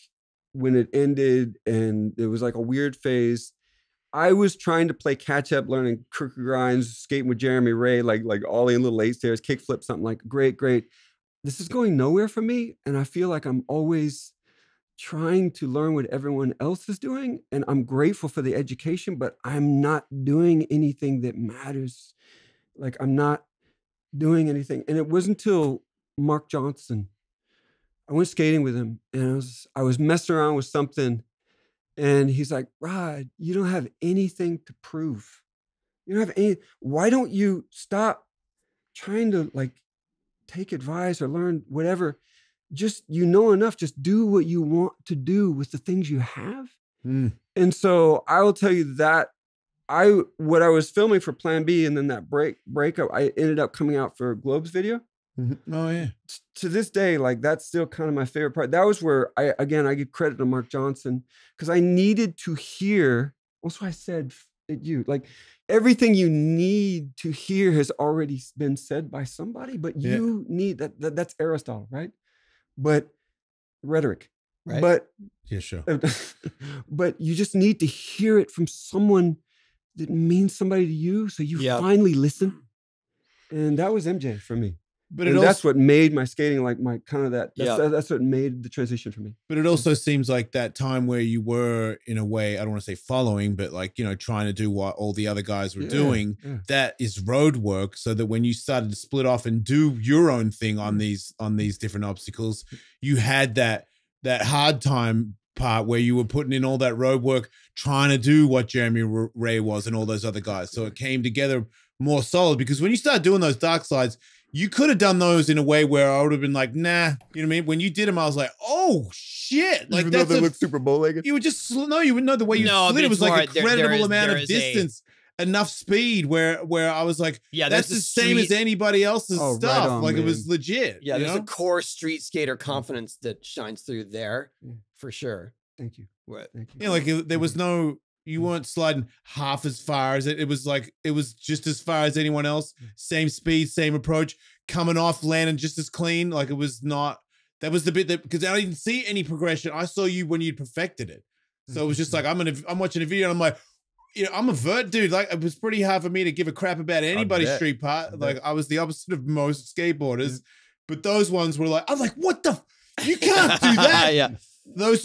when it ended and it was like a weird phase. I was trying to play catch up, learning crooked grinds, skating with Jeremy Ray, like ollie and little 8 stairs, kick flip, something like great. This is going nowhere for me. And I feel like I'm always trying to learn what everyone else is doing. And I'm grateful for the education, but I'm not doing anything that matters. Like I'm not doing anything. And it wasn't until Mark Johnson, I went skating with him and I was messing around with something. And he's like, Rod, you don't have anything to prove. You don't have any. Why don't you stop trying to like take advice or learn whatever? Just, enough. Just do what you want to do with the things you have. And so I will tell you that what I was filming for Plan B and then that breakup, I ended up coming out for a Globes video. Oh yeah. To this day, like that's still kind of my favorite part. That was where I give credit to Mark Johnson because I needed to hear. Also, I said at you, like everything you need to hear has already been said by somebody, but you need that. That's Aristotle, right? But rhetoric, right? But yeah, sure. But you just need to hear it from someone that means somebody to you, so you finally listen. And that was MJ for me. But that's what made my skating like my kind of that. That's what made the transition for me. But it also seems like that time where you were in a way, I don't want to say following, but like, trying to do what all the other guys were doing, that is road work. So that when you started to split off and do your own thing on these different obstacles, you had that hard time part where you were putting in all that road work, trying to do what Jeremy Ray was and all those other guys. So it came together more solid because when you start doing those dark slides, you could have done those in a way where I would have been like, nah. You know what I mean? When you did them, I was like, oh shit! Like Even though that's they look super bow-legged. you would just no, you would know the way you No, slid. but It was it's like more- incredible there amount of is a- distance, enough speed where I was like, Yeah, that's the there's a same as street- anybody else's Oh, right stuff. on, Like it man. was legit. Yeah, you there's know? a core street skater confidence that shines through there Yeah. for sure. Thank you. What? Thank you. Yeah, like there was no, you weren't sliding half as far as it. It was like, it was just as far as anyone else. Same speed, same approach, coming off, landing just as clean. Like it was not, that was the bit that, because I didn't see any progression. I saw you when you'd perfected it. So it was just like, I'm watching a video and I'm like, you know, I'm a vert dude. Like it was pretty hard for me to give a crap about anybody's bet. street part. I bet. Like I was the opposite of most skateboarders, but those ones were like, I'm like, what the, you can't do that. Yeah.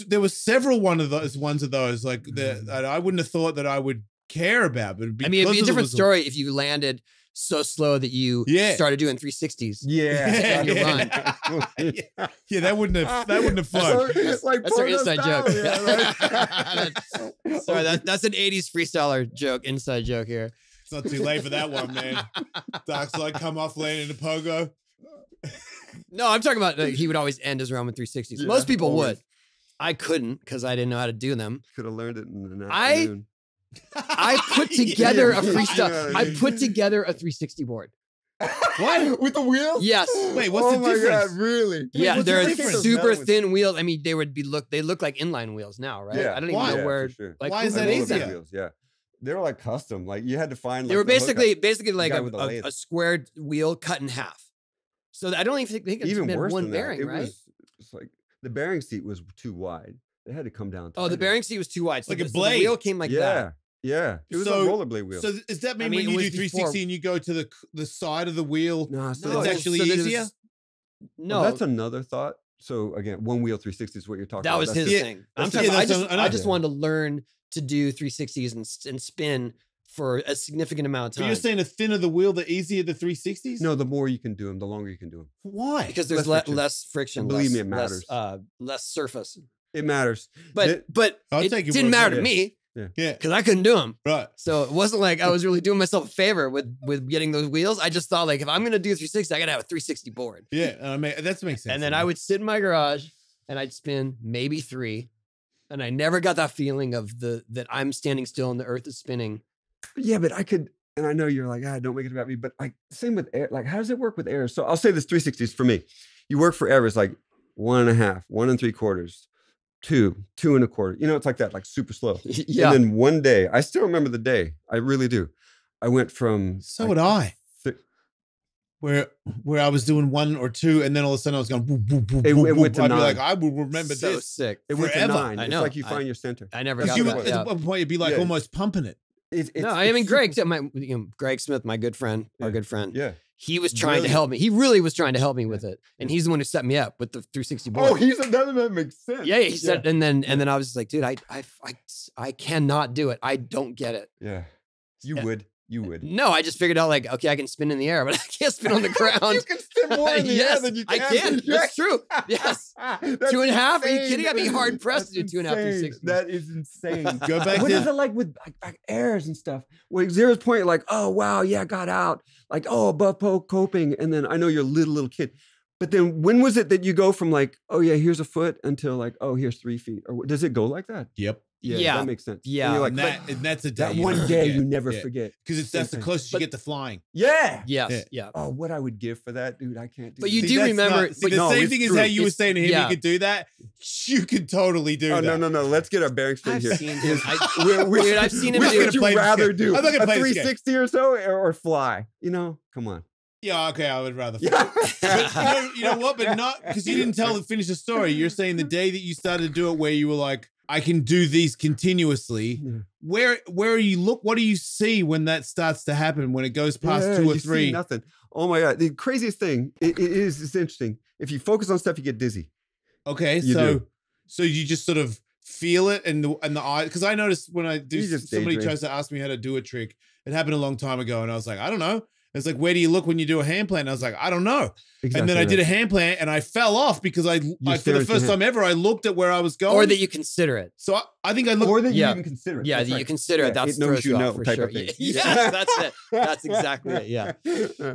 There was several ones of those like that I wouldn't have thought that I would care about, but I mean, it'd be a because of different the- story if you landed so slow that you Yeah. started doing 360s. Yeah. on your run. Yeah, that wouldn't have flown. It's like That's our porno inside style, joke. yeah, like- Sorry, that's an 80s freestyler joke, inside joke here. It's not too late for that one, man. Dark slide come off, land in a pogo. No, I'm talking about he would always end his run with 360s. Yeah, Most people always. would. I couldn't because I didn't know how to do them. Could have learned it in an I- afternoon. I put together a Yeah. freestyle. Yeah. I put together a 360 board. What? With the wheels? Yes. Wait, what's Oh the my difference? God, really? Yeah, what's the they're difference? super That was- thin wheels. I mean, they look like inline wheels now, right? Yeah. I don't even Why? know Yeah, where. for sure. Like, Why who is that made easier? them? Wheels, yeah. They were like custom. Like you had to find. They like, were the hookup. basically like guy with the lathe. a squared wheel cut in half. So I don't even think it's even been worse one than that. bearing, It right? was it's like the bearing seat was too wide. They had to come down. Oh, the tighter. bearing seat was too wide. So Like a the blade. wheel came like yeah, that. yeah. It was So- a rollerblade wheel. So does that mean I mean, when it you do was 360 before- and you go to the side of the wheel, no, it's No, actually so that it easier? was- Well, No, that's another thought. So again, one wheel 360 is what you're talking that about. was That's his the- thing. that's I'm the- talking yeah, about, that's I just yeah. wanted to learn to do 360s and spin for a significant amount of But time. you're saying the thinner the wheel, the easier the 360s? No, the more you can do them, the longer you can do them. Why? because there's less friction. less friction. And believe me, less- it matters. less surface. It matters. But I'll it take your didn't word for matter it. to me Yeah, because I couldn't do them. right. So it wasn't like I was really doing myself a favor with getting those wheels. I just thought like if I'm gonna do 360, I gotta have a 360 board. Yeah, that makes sense. And then I would sit in my garage and I'd spin maybe 3, and I never got that feeling of that I'm standing still and the earth is spinning. Yeah, but I could, and I know you're like, don't make it about me, but like same with air. Like, how does it work with errors? So I'll say this 360s for me. You work for errors like 1.5, 1 3/4, 2, 2 1/4. You know, it's like that, like super slow. Yeah. And then one day, I still remember the day. I really do. I went from So would I. th- Where I was doing 1 or 2, and then all of a sudden I was going boop, boop, boop, It boop, went boop. to I'd be 9. like, I will remember so this. sick. it went to forever. 9. I It's know. like you find your center. I never Because got you that. would, Yeah. at one point, it'd be like Yeah. almost pumping it. No, I mean it's Greg, super- Greg Smith, my good friend, our Yeah. good friend. Yeah. He was trying to Brilliant. help me. He really was trying to help me with it, and he's the one who set me up with the 360 board. Oh, that makes sense. yeah, he said, and then I was just like, dude, I cannot do it. I don't get it. Yeah. You Yeah. would. You would. No, I just figured out like, okay, I can spin in the air, but I can't spin on the ground. You can spin more in the Yes, air than you I can. can. That's true. Yes. That's 2.5? Are you insane. kidding? I'd be hard pressed to do 2.5 insane. 360s. That is insane. Go back What to is it like with like airs and stuff? Where zero's point, like, oh wow, yeah, I got out. Like, oh, above coping. And then I know you're a little kid. But then when was it that you go from like, oh yeah, here's a foot until like, oh, here's 3 feet? Or does it go like that? Yep. Yeah. That makes sense. Yeah. And you're like, And that's a day that you one never day forget. you never Yeah. forget. Because that's the Insane. closest you But- get to flying. Yeah. Yes, Yeah. yeah. Oh, what I would give for that, dude. I can't do But you that. do that's remember- not- see, but the no, same it's thing is true. how you were It's- saying to him, yeah. you could do that. You could totally do Oh, that. no. Let's get our bearing straight I've here. seen him. Dude, I've seen him Which do- would you play this rather game. do? I'm not gonna A play this game. 360 or so or fly? You know? Come on. Yeah, okay, I would rather. Yeah. But you know what? But not because you didn't finish the story. You're saying the day that you started to do it, where you were like, I can do these continuously. Yeah. Where you look, what do you see when that starts to happen? When it goes past Yeah, 2 or you see 3? nothing. Oh my God. The craziest thing, it's interesting. If you focus on stuff, you get dizzy. Okay, You so do. so you just sort of feel it and the eye, because I noticed when I do You just somebody daydream. tries to ask me how to do a trick. It happened a long time ago, and I was like, I don't know. It's like, where do you look when you do a hand plant? And I was like, I don't know. Exactly And then I did right. a hand plant and I fell off because I for stare the at your first hand. time ever, I looked at where I was going. Or that you consider it. So I think I looked. Or that you Yeah. even consider it. Yeah, That's that you right. consider it. Yeah, That's it knows throws you you know off for type sure. of thing. Yes, that's it. That's exactly it. Yeah.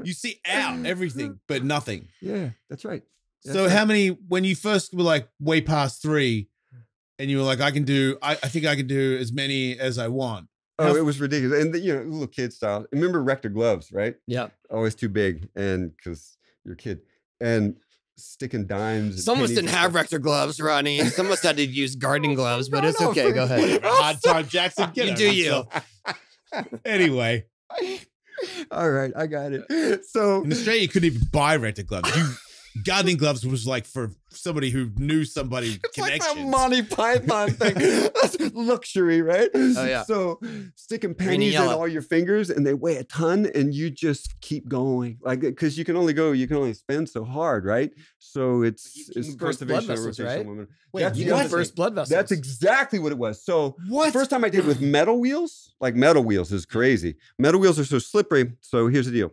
you see out everything, but nothing. Yeah, that's right. That's So right. how many, when you first were like way past 3 and you were like, I think I can do as many as I want. Oh, it was ridiculous. And, you know, little kid style. Remember Rector gloves, right? Yeah. Always too big. And because you're a kid. And sticking dimes. And Some of us pennies didn't and have stuff. Rector gloves, Ronnie. Some of us had to use gardening gloves, but No, it's no, okay. Go ahead. Hard time, Jackson. Get You over do you. yourself. Anyway, All right, I got it. So in Australia, you couldn't even buy rented gloves. Gardening gloves was like for somebody who knew somebody it's like connections. that Monty Python thing. That's luxury, right? Oh, yeah. So sticking Green and pennies in yellow. all your fingers, and they weigh a ton, and you just keep going, like because you can only spin so hard, right? So it's You can burst blood vessels, right? Movement. Wait, That's You the can other burst thing. blood vessels. That's exactly what it was. So What? the first time I did with metal wheels, like metal wheels is crazy. Metal wheels are so slippery. So here's the deal.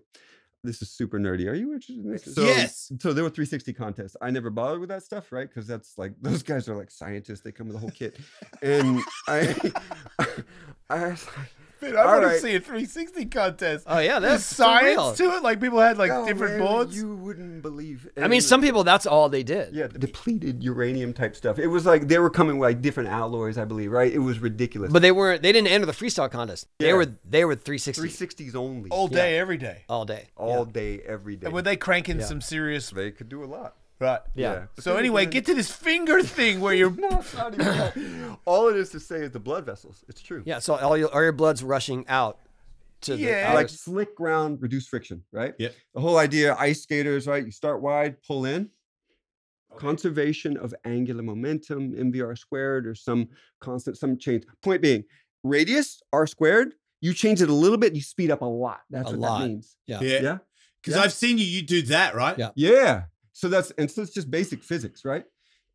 This is super nerdy. Are you interested in this? So, Yes. So there were 360 contests. I never bothered with that stuff, right? Because that's like those guys are like scientists. They come with a whole kit, and I was like, Man, I All want to right. see a 360 contest. Oh, yeah. There's That's for real. science to it. Like people had like "Oh, different man, boards. You wouldn't believe. I mean, And- some people, that's all they did. Yeah, the depleted uranium type stuff. It was like they were coming with like different alloys, I believe, right? It was ridiculous. But they didn't enter the freestyle contest. They Yeah. were 360 360s only, all day, every day. all day. all day, every day. And were they cranking Yeah. some serious? They could do a lot. Right. Yeah. So anyway, get to this finger thing where you're. No, it's not even that. All it is to say is the blood vessels. It's true. Yeah, so all your blood's rushing out to the Yeah. outer- Like slick ground, reduce friction, right? Yep. The whole idea, ice skaters, right? You start wide, pull in. Conservation of angular momentum, MVR squared, or some change. Point being, radius, R squared, you change it a little bit, you speed up a lot. That's A what lot. that means. Yeah. Yeah. Because Yeah. I've seen you do that, right? Yeah. Yeah. So it's just basic physics, right?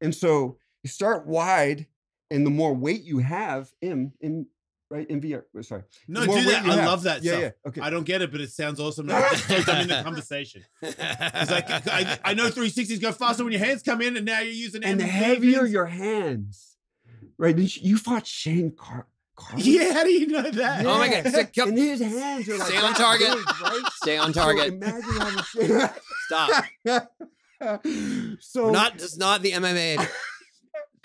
And so you start wide, and the more weight you have, MVR, sorry. No, the more do weight that. you I have. love that Yeah, stuff. yeah. Okay. I don't get it, but it sounds awesome. I'm in the conversation. It's like, I know 360s go faster when your hands come in, and now you're using And the MV heavier things. your hands, right? You fought Shane Carter. Yeah, how do you know that? Oh my God. So come- And his hands are like Stay on that target. big, right? Stay on So target. imagine how Stop. So It's not the MMA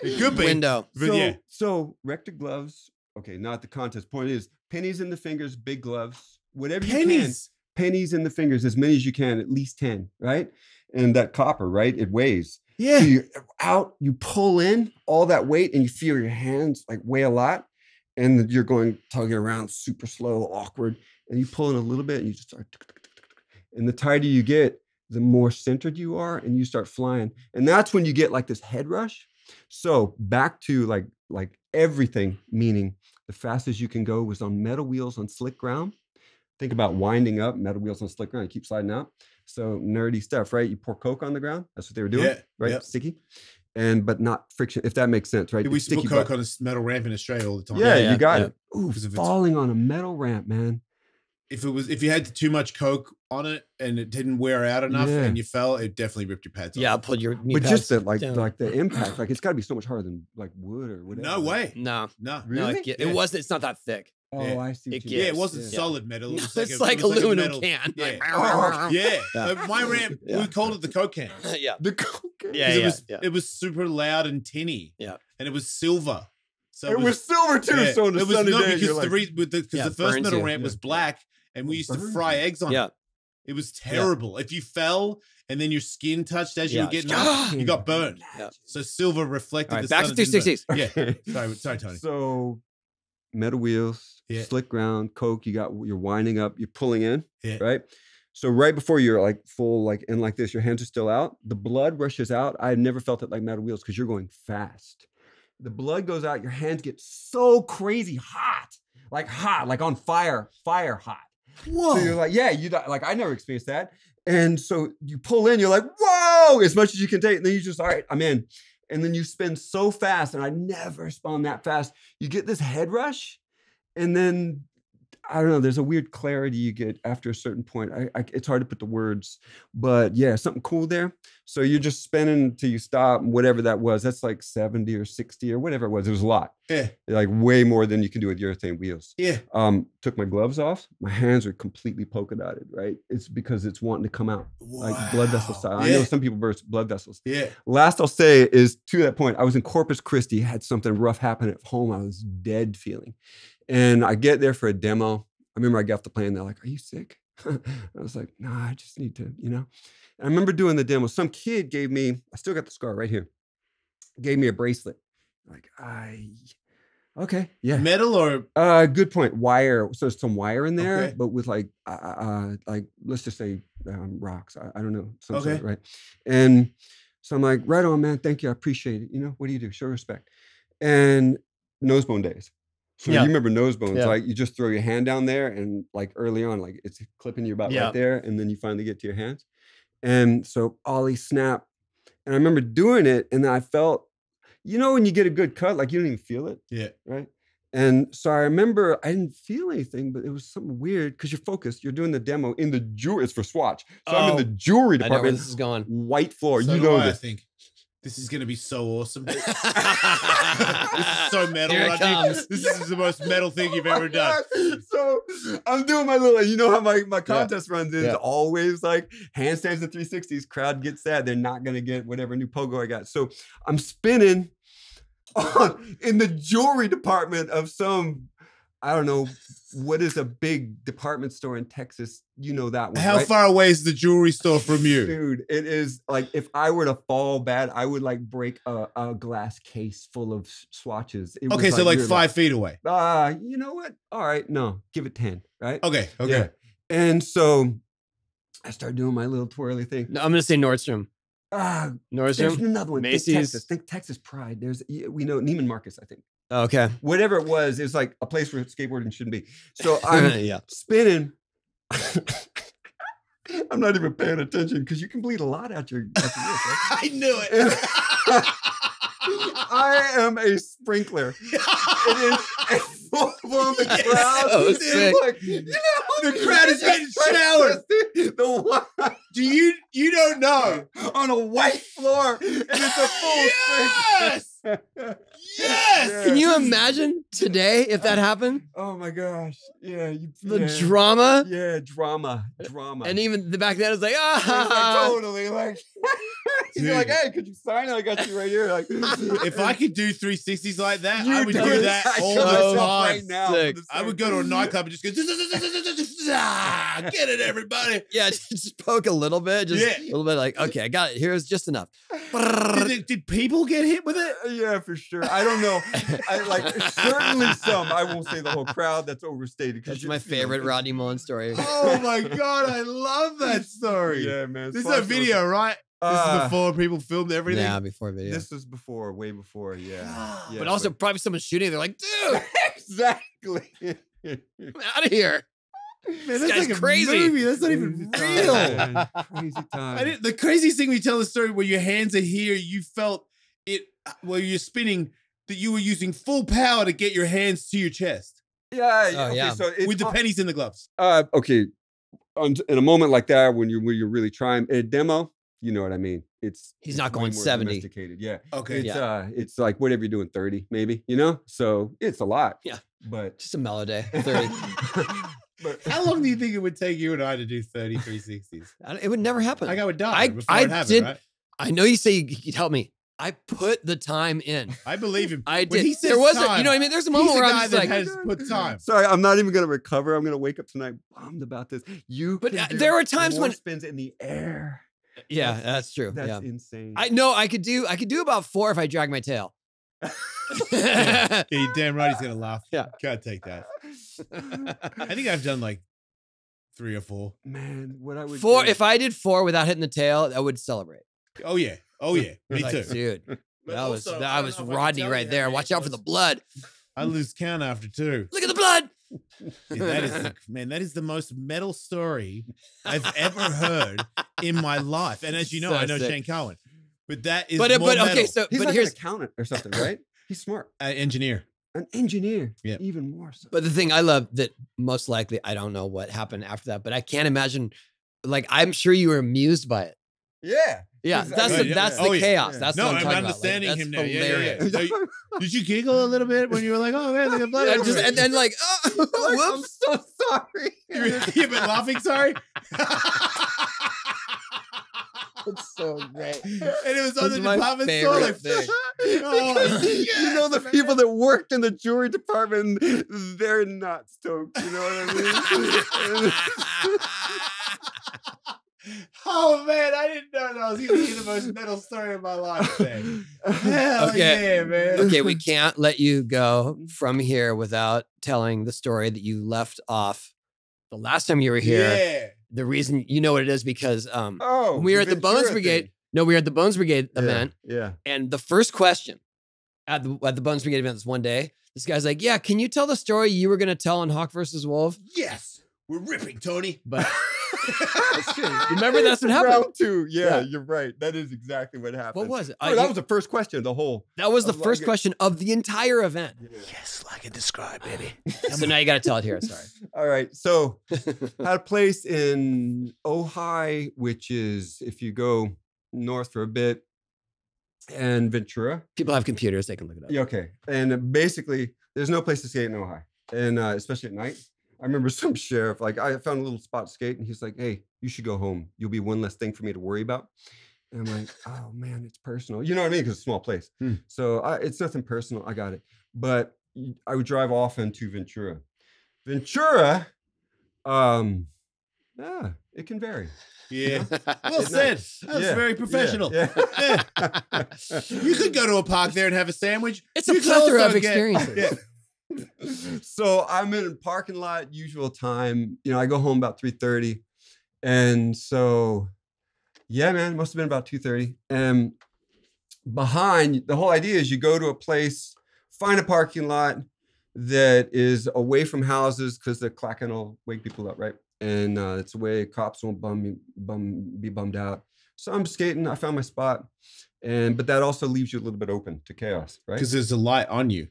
It could be. window. But so, yeah. so rector gloves. Okay, not the contest. Point is pennies in the fingers, big gloves, whatever you Pennies. can. Pennies in the fingers, as many as you can, at least 10, right? And that copper, right? It weighs. Yeah. So you're out, you pull in all that weight, and you feel your hands like weigh a lot, and you're going tugging around super slow, awkward, and you pull in a little bit, and you just start. And the tighter you get, the more centered you are, and you start flying, and that's when you get like this head rush. So back to like everything, meaning the fastest you can go was on metal wheels on slick ground. Think about winding up, metal wheels on slick ground, you keep sliding out. So nerdy stuff, right? You pour Coke on the ground. That's what they were doing, Yeah, right? yep. Sticky. But not friction, if that makes sense, right? We It's used to put sticky, Coke but- on a metal ramp in Australia all the time. Yeah, Yeah, you got yeah. it. Ooh, 'Cause if it's- falling on a metal ramp, man. If you had too much Coke on it and it didn't wear out enough Yeah. and you fell, it definitely ripped your pads off. Yeah, I'll put your knee But just pads the down. like the impact, like it's got to be so much harder than like wood or whatever. No way. No. No. Really? No, it Yeah. wasn't. It's not that thick. Oh, Yeah. I see. It what you gives. Yeah, it mean. wasn't Yeah. solid metal. It was It's like like it was aluminum metal. can. Yeah. Like, Yeah. Yeah. My ramp, Yeah. we called it the Coke can. yeah. The Coke. Yeah, 'Cause yeah. it was super loud and tinny. Yeah. And it was silver. So It was silver too. yeah, So on a it was sunny no, day, because you're the like, reason because Yeah, the it first burns metal you. ramp was black and we used to Burns fry you. eggs on Yeah. it. It was terrible. If you fell and then your skin touched as you Yeah. were getting up, you got burned. Yeah. So silver reflected All right, the back sun to and didn't 360s. burn. Yeah. Sorry, Tony. So metal wheels, Yeah. slick ground, Coke, you're winding up, you're pulling in, Yeah. right? So right before you're like full, like in like this, your hands are still out. The blood rushes out. I've never felt it like metal wheels because you're going fast. The blood goes out. Your hands get so crazy hot, like on fire hot. Whoa. So you're like, yeah, like I never experienced that. And so you pull in, you're like, whoa, as much as you can take. And then you just, all right, I'm in. And then you spin so fast, and I never spun that fast. You get this head rush, and then I don't know. There's a weird clarity you get after a certain point. It's hard to put the words, but yeah, something cool there. So you're just spinning until you stop, whatever that was. That's like 70 or 60 or whatever it was. It was a lot. Yeah. Like way more than you can do with urethane wheels. Yeah. Took my gloves off. My hands are completely polka dotted, right? It's because it's wanting to come out. Wow. Like blood vessel style. Yeah. I know some people burst blood vessels. Yeah. Last I'll say is to that point, I was in Corpus Christi, had something rough happen at home. I was dead feeling. And I get there for a demo. I remember I got off the plane. They're like, "Are you sick?" I was like, "Nah, I just need to, you know." And I remember doing the demo. Some kid gave me, I still got the scar right here, gave me a bracelet. Like, okay, yeah. Metal or? Good point. Wire. So there's some wire in there, Okay. but with like let's just say rocks. I don't know. Some Okay. sort, right. And so I'm like, right on, man. Thank you. I appreciate it. You know, what do you do? Show respect. And nosebone days. So Yeah. you remember nosebones, Yeah. like you just throw your hand down there and like early on, like it's clipping your butt Yeah. right there. And then you finally get to your hands. And so ollie snap. And I remember doing it and I felt, you know, when you get a good cut, like you don't even feel it. Yeah. Right. And so I remember I didn't feel anything, but it was something weird because you're focused. You're doing the demo in the jewelry. It's for Swatch. So I'm in the jewelry I know where department. this is going. White floor. So you do know I this. think this is going to be so awesome. This is so metal. Here it Rodney. comes. This is the most metal thing you've ever done. So I'm doing my little, you know how my contest runs is Yeah. always like handstands and 360s. Crowd gets that. They're not going to get whatever new pogo I got. So I'm spinning in the jewelry department of some, I don't know, what is a big department store in Texas? You know that one. How right? far away is the jewelry store from you? Dude, it is like if I were to fall bad, I would like break a glass case full of swatches. It was Okay, so like you're 5 feet away. you know what? All right, no, give it 10, right? Okay, okay. Yeah. And so I started doing my little twirly thing. No, I'm gonna say Nordstrom. There's Nordstrom. another one. Macy's. Think Texas Pride. We know Neiman Marcus, I think. Okay. Whatever it was like a place where skateboarding shouldn't be. So I'm Yeah. spinning. I'm not even paying attention because you can bleed a lot out your wrist, right? I knew it. I am a sprinkler. It is a full-blown crowd. so It's sick. like, you know, The crowd is getting showered. The one Do you don't know? on a white floor, and it's a full Yes! sprinkler. Yes! Can you imagine today if that happened? Oh my gosh! Yeah, The yeah. drama, Yeah, drama. and even the back then was like, Like, totally like. You're Dude. like, hey, could you sign it? I got you right here. Like, If I could do 360s like that, You I would do do it. that I all kill the myself time. right now. Sick. for the I would same- go to a nightclub and just go, get it, everybody. yeah, just poke a little bit, just Yeah. a little bit, like, okay, I got it. Here's just enough. Did people get hit with it? Yeah, for sure. I don't know. I like certainly some. I won't say the whole crowd. That's overstated. 'cause That's you- my you know, favorite it's- Rodney Mullen story. Oh my God, I love that story. Yeah, man. This is a video, right? This is before people filmed everything. Yeah, before video. This was before, way before. Yeah. Yeah, but also probably someone shooting. They're like, dude, exactly. I'm out of here. Man, This that's guy's like a crazy. movie. That's not even real. Man, crazy time. The craziest thing we tell the story where your hands are here, you felt it while you're spinning that you were using full power to get your hands to your chest Yeah. Oh, okay, yeah. So it's with the pennies in the gloves. okay. In a moment like that, when you're really trying in a demo, you know what I mean. He's not way going more 70. domesticated. Yeah. Okay. It's it's like whatever you're doing, 30 maybe. You know, so it's a lot. Yeah. But Just a mellow day. 30. but How long do you think it would take you and I to do 30 360s? It would never happen. Like I would die before I it happened, did- right? I know you say you'd help me. I put the time in. I believe him. I When did. he says There was time, you know what I mean? There's a He's moment the where guy I'm just that like, has put time. sorry, I'm not even gonna recover. I'm gonna wake up tonight bummed about this. But, can do there were times more when- spins in the air. yeah, that's true. That's yeah. insane. I know I could do about 4 if I drag my tail. Yeah, you're damn right he's gonna laugh. Yeah. Can't take that. I think I've done like 3 or 4. Man, what I would 4 do- if I did 4 without hitting the tail, I would celebrate. Oh yeah. Oh yeah. Me Like, too. dude. But That was also, I that don't was know if I can Rodney tell right you there. how Watch many out for the was. blood. I lose count after 2. Look at the blood. Yeah, that is man, that is the most metal story I've ever heard in my life. And as you know, So I know sick. Shane Cowan. But that is But more okay, metal. so He's but like here's an accountant or something, right? He's smart. Engineer. an engineer, Yeah. even more so. But the thing I love that most likely, I don't know what happened after that, but I can't imagine, like, I'm sure you were amused by it. Yeah. Yeah, 'Cause that's I- the, yeah. that's Oh, the yeah. chaos. Yeah. That's No, what I'm I'm talking understanding about. him Like, now. that's hilarious. So did you giggle a little bit when you were like, "Oh man, look at blood"? And then like, oh, I'm whoops. so sorry. You've been laughing, sorry. It's so great. And it was on It's the my department store, like, favorite thing. oh, You know, the people that worked in the jewelry department, they're not stoked. You know what I mean? oh man, I didn't know that I was going to hear the most metal story of my life. Man. Hell Okay. yeah, man. Okay, we can't let you go from here without telling the story that you left off the last time you were here. Yeah. The reason you know what it is because Oh, when we were at the Ventura Bones thing. Brigade. No, we were at the Bones Brigade Yeah, event, Yeah. and the first question at the Bones Brigade event this one day, this guy's like, "Yeah, can you tell the story you were going to tell on Hawk versus Wolf?" Yes, we're ripping, Tony. But remember, that's what happened. Round 2. Yeah, Yeah. you're right. That is exactly what happened. What was it? Oh, that was the first question. The whole. That was the of like first it. question of the entire event. Yes, like and describe, baby. So now you got to tell it here. Sorry. All right. So, had a place in Ojai, which is if you go north for a bit, and Ventura. People have computers; they can look it up. Yeah, okay. And basically, there's no place to skate in Ojai, and especially at night. I remember some sheriff, like I found a little spot to skate, and he's like, "Hey, you should go home. You'll be one less thing for me to worry about." And I'm like, "Oh man, it's personal." You know what I mean? Because it's a small place. So it's nothing personal. I got it. But I would drive often to Ventura. Ventura, it can vary. Yeah. Well It's said. nice. That's Yeah, very professional. Yeah. You could go to a park there and have a sandwich. It's a You could plethora also of get- experiences. So I'm in a parking lot, usual time. You know, I go home about 3:30. And so, yeah, man, it must have been about 2:30. And behind, the whole idea is you go to a place, find a parking lot that is away from houses because the clacking will wake people up, right? And it's a way cops won't be bummed out. So I'm skating. I found my spot. But that also leaves you a little bit open to chaos, right? Because there's a light on you.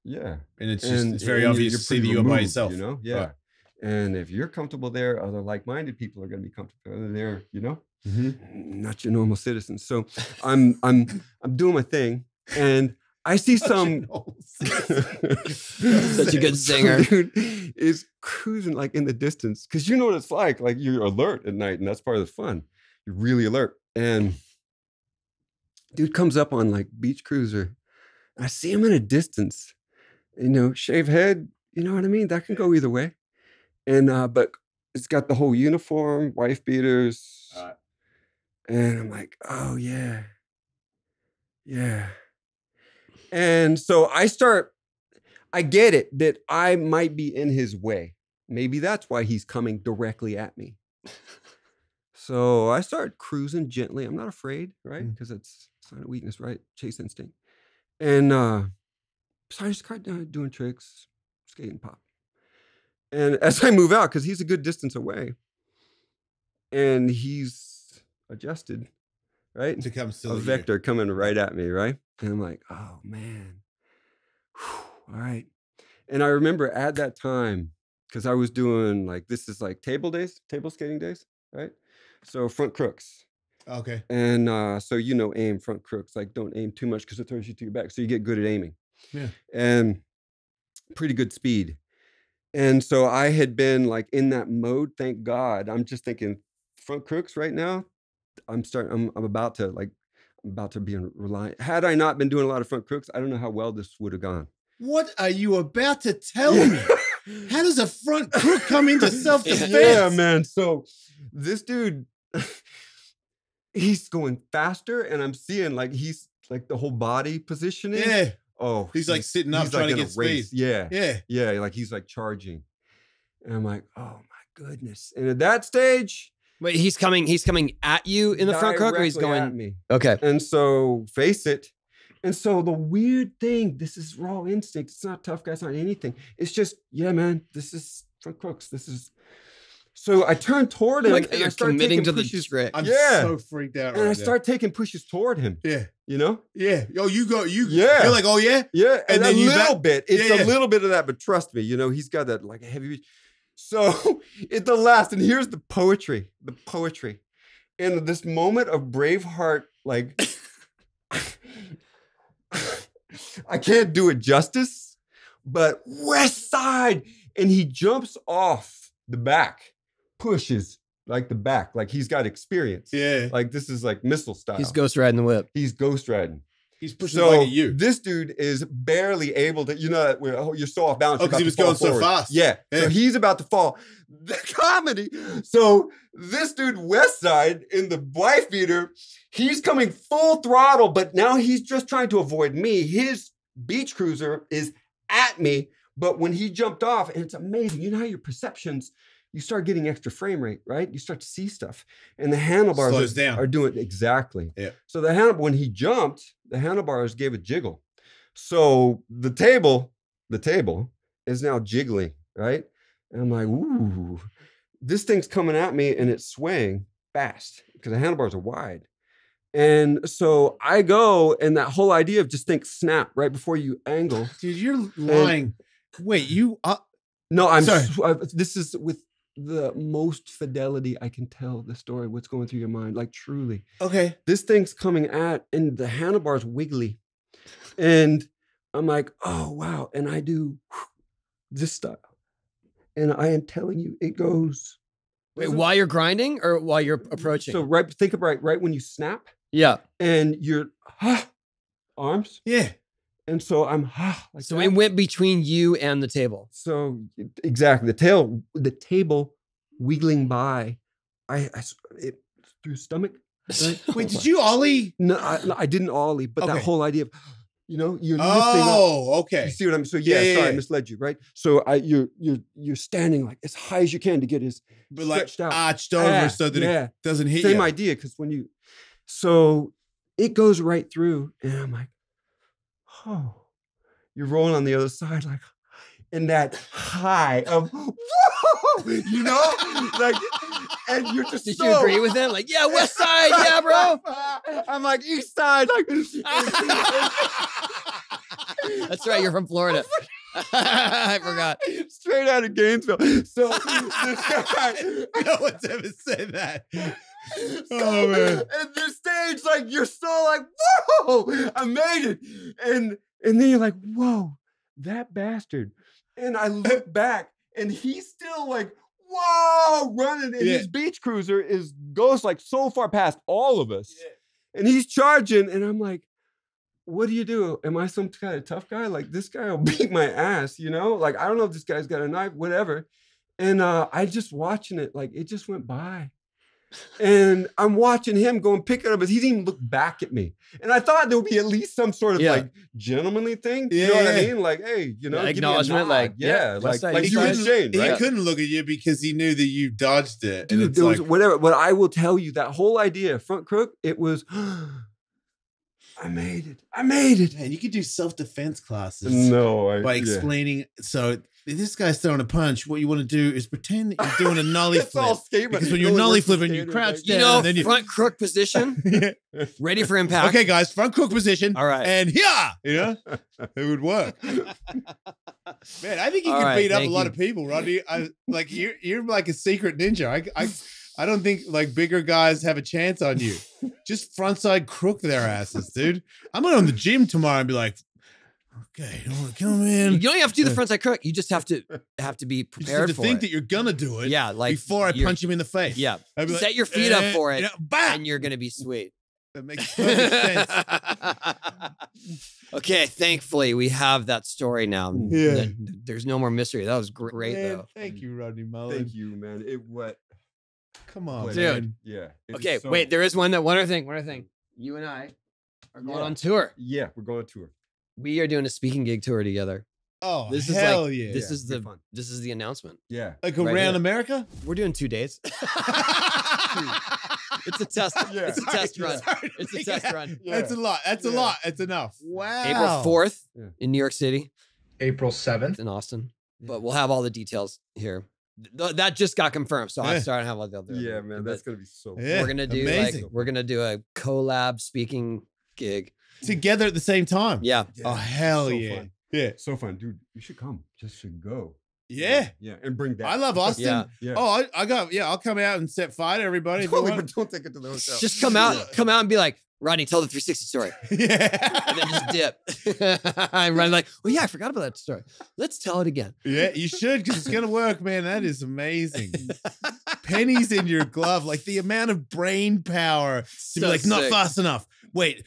Yeah. And it's just it's very and obvious to see that pretty you're by removed, yourself. You know? Yeah. Right. And if you're comfortable there, other like-minded people are going to be comfortable there, you know? Mm-hmm. Not your normal citizens. So I'm doing my thing, and I see some Such a good singer. Dude is cruising like in the distance because you know what it's like. Like you're alert at night, and that's part of the fun. You're really alert. And dude comes up on like beach cruiser. I see him in a distance. You know, shave head. You know what I mean? That can go either way. And but it's got the whole uniform, wife beaters. And I'm like, oh yeah. Yeah. And so I get it that I might be in his way. Maybe that's why he's coming directly at me. So I start cruising gently. I'm not afraid, right? Because it's a sign of weakness, right? Chase instinct. And so I just started doing tricks, skating pop. And as I move out, because he's a good distance away, and he's adjusted, right? To come still A at you. vector coming right at me, right? And I'm like, oh man. Whew, all right. And I remember at that time, because I was doing like, this is like table skating days, right? So front crooks. Okay. And so, you know, aim front crooks, like don't aim too much because it throws you to your back. So you get good at aiming. Yeah. And pretty good speed. And so I had been like in that mode, thank God. I'm just thinking front crooks right now. I'm about to be reliant. Had I not been doing a lot of front crooks, I don't know how well this would have gone. What are you about to tell me? How does a front crook come into self-defense? Yeah, man. So this dude, he's going faster, and I'm seeing like he's like the whole body positioning. Yeah. Oh, He's like sitting up trying to in a get race. speed. Yeah. Yeah. Yeah. Like he's like charging. And I'm like, oh my goodness. And at that stage, Wait, he's coming at you in the front crook, or he's directly going at me. Okay. And so face it. And so the weird thing, this is raw instinct. It's not tough guy. It's not anything. It's just, yeah, man, this is front crooks. This is. So I turn toward him Like and you're I start committing taking to the pushes. trick. I'm Yeah. so freaked out And right I now. start taking pushes toward him. Yeah. You know? Yeah. Yo, you're Yeah. like, oh yeah? Yeah, and then a you little back- bit. It's Yeah, yeah. a little bit of that, but trust me, you know, he's got that like heavy. So at the last, and here's the poetry. In this moment of Braveheart, like I can't do it justice, but West Side, and he jumps off the back, pushes like the back, like he's got experience. Yeah. Like this is like missile style. He's ghost riding the whip. He's ghost riding. He's pushing So like at you. this dude is barely able to, you know, that where you're so off balance. Oh, you're 'cause he about was to fall going so forward. fast. Yeah. Yeah. So he's about to fall. The comedy. So this dude, West Side, in the wife beater, he's coming full throttle, but now he's just trying to avoid me. His beach cruiser is at me, but when he jumped off, and it's amazing. You know how your perceptions, you start getting extra frame rate, right? You start to see stuff. And the handlebars Slows down. are doing exactly. Yeah. So when he jumped, the handlebars gave a jiggle. So the table is now jiggling, right? And I'm like, ooh, this thing's coming at me and it's swaying fast because the handlebars are wide. And so I go, and that whole idea of just think snap right before you angle. Dude, you're lying. Wait, you No, I'm Sorry. this is with the most fidelity I can tell the story, what's going through your mind, like truly. okay. This thing's coming at, and the handlebars wiggly. And I'm like, oh, wow. And I do this style. And I am telling you, it goes. Wait, while you're grinding or while you're approaching? So think of right when you snap yeah. and your arms. Yeah. And so I'm like So that. it went between you and the table. So exactly, the table wiggling by. It through stomach. Right? Wait, did you ollie? No, I didn't ollie, but that Okay. whole idea of, you know, you're lifting up. Oh, okay. You see what I mean? So Yeah, sorry, I yeah. misled you, right? So you're standing like as high as you can to get his But like stretched out. arched over Yeah, so that yeah. it doesn't hit Same you. idea, because so it goes right through, and I'm like, oh, you're rolling on the other side, like, in that high of, whoa, you know, like, and you're just Did so, you agree with him? Like, yeah, West Side, yeah, bro. I'm like East Side, like. That's right. You're from Florida. I forgot. Straight out of Gainesville. So this guy, No one's ever said that. Oh man. and this stage, like you're so like, whoa, I made it. And then you're like, whoa, that bastard. And I look back and he's still like, whoa, running. And Yeah. his beach cruiser goes like so far past all of us. And he's charging, and I'm like, what do you do? Am I some kind of tough guy? Like, this guy will beat my ass, you know? Like, I don't know if this guy's got a knife, whatever. And I just watching it, like, it just went by. And I'm watching him go and pick it up, but he didn't even look back at me. And I thought there would be at least some sort of like gentlemanly thing. You know what I mean? Like, hey, you know, Yeah, give me a acknowledgement, nod. like, yeah, like West Side, like East you Side. and Shane, He right? couldn't look at you because he knew that you dodged it. And Dude, it's there like, was whatever. But I will tell you that whole idea, front crook, it was, I made it. I made it. man, you could do self-defense classes No, by explaining. So if this guy's throwing a punch, what you want to do is pretend that you're doing a nollie It's all flip. skate, but Because when it you're only nollie works with flipping, you skaters, crouch like- down. You know, and then you front crook position, ready for impact. Okay, guys, front crook position. All right. And yeah, you know, it would work. Man, I think you All could right, beat up a thank lot you. of people, Rodney. Like you're like a secret ninja. I don't think like bigger guys have a chance on you. Just frontside crook their asses, dude. I'm going to the gym tomorrow and be like, okay, come in. You don't have to do the frontside crook. You just have to be You just have prepared to for think it. that you're gonna do it. Yeah, like before I you're- punch him in the face. Yeah, I'd be like, set your feet up for it, you know, bam! and you're gonna be sweet. That makes perfect sense. Okay, thankfully we have that story now. Yeah. There's no more mystery. That was great Man, though. thank you, Rodney Mullen. Thank you, man. Come on, Dude. man. Yeah. it Okay, was so- wait. There is one other thing. You and I are going Yeah. on tour. Yeah, we're going on tour. We are doing a speaking gig tour together. Oh, This is hell like yeah. this Yeah, is be the fun. this is the announcement. Yeah. Like right around here. America? We're doing 2 days. It's a test. Yeah. It's a test run. Sorry. It's a test run. That's a lot. That's a Yeah. lot. It's enough. Wow. April 4th Yeah. in New York City, April 7th. in Austin. But we'll have all the details here. That just got confirmed, so I'm Yeah. starting to have all the other. Yeah, man. but That's gonna be so Yeah. we're gonna do amazing. we're gonna do a collab speaking gig together at the same time. Yeah. Oh, hell so yeah. fun. Yeah. So fun, dude. You should come. Just should go. Yeah. Yeah, and bring that. I love Austin. Yeah. Yeah. Oh, I'll come out and set fire to everybody. If you Totally, want. but don't take it to the hotel. Just come out and be like, Rodney, tell the 360 story. Yeah. And then just dip. And Rodney's like, well, yeah, I forgot about that story. Let's tell it again. Yeah, you should, because it's gonna work, man. That is amazing. Pennies in your glove, like the amount of brain power to So be like, not sick. fast enough. Wait,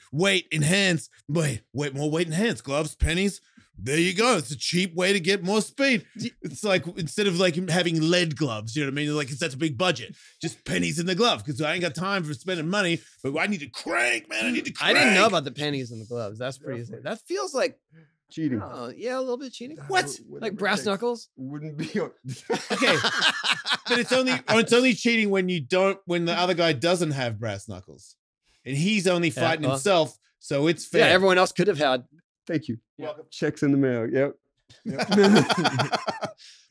enhance. Wait, more weight, enhance. Gloves, pennies. There you go. It's a cheap way to get more speed. It's like, instead of like having lead gloves, you know what I mean? Like, that's a big budget. Just pennies in the glove, because I ain't got time for spending money, but I need to crank, man. I need to crank. I didn't know about the pennies in the gloves. That's pretty sick. That feels like, cheating. yeah, a little bit cheating. What? Like brass knuckles? Wouldn't be. Okay. But it's only cheating when the other guy doesn't have brass knuckles. And he's only fighting well. himself, so it's fair. Yeah, everyone else could have had. Thank you. Welcome. Checks in the mail. Yep.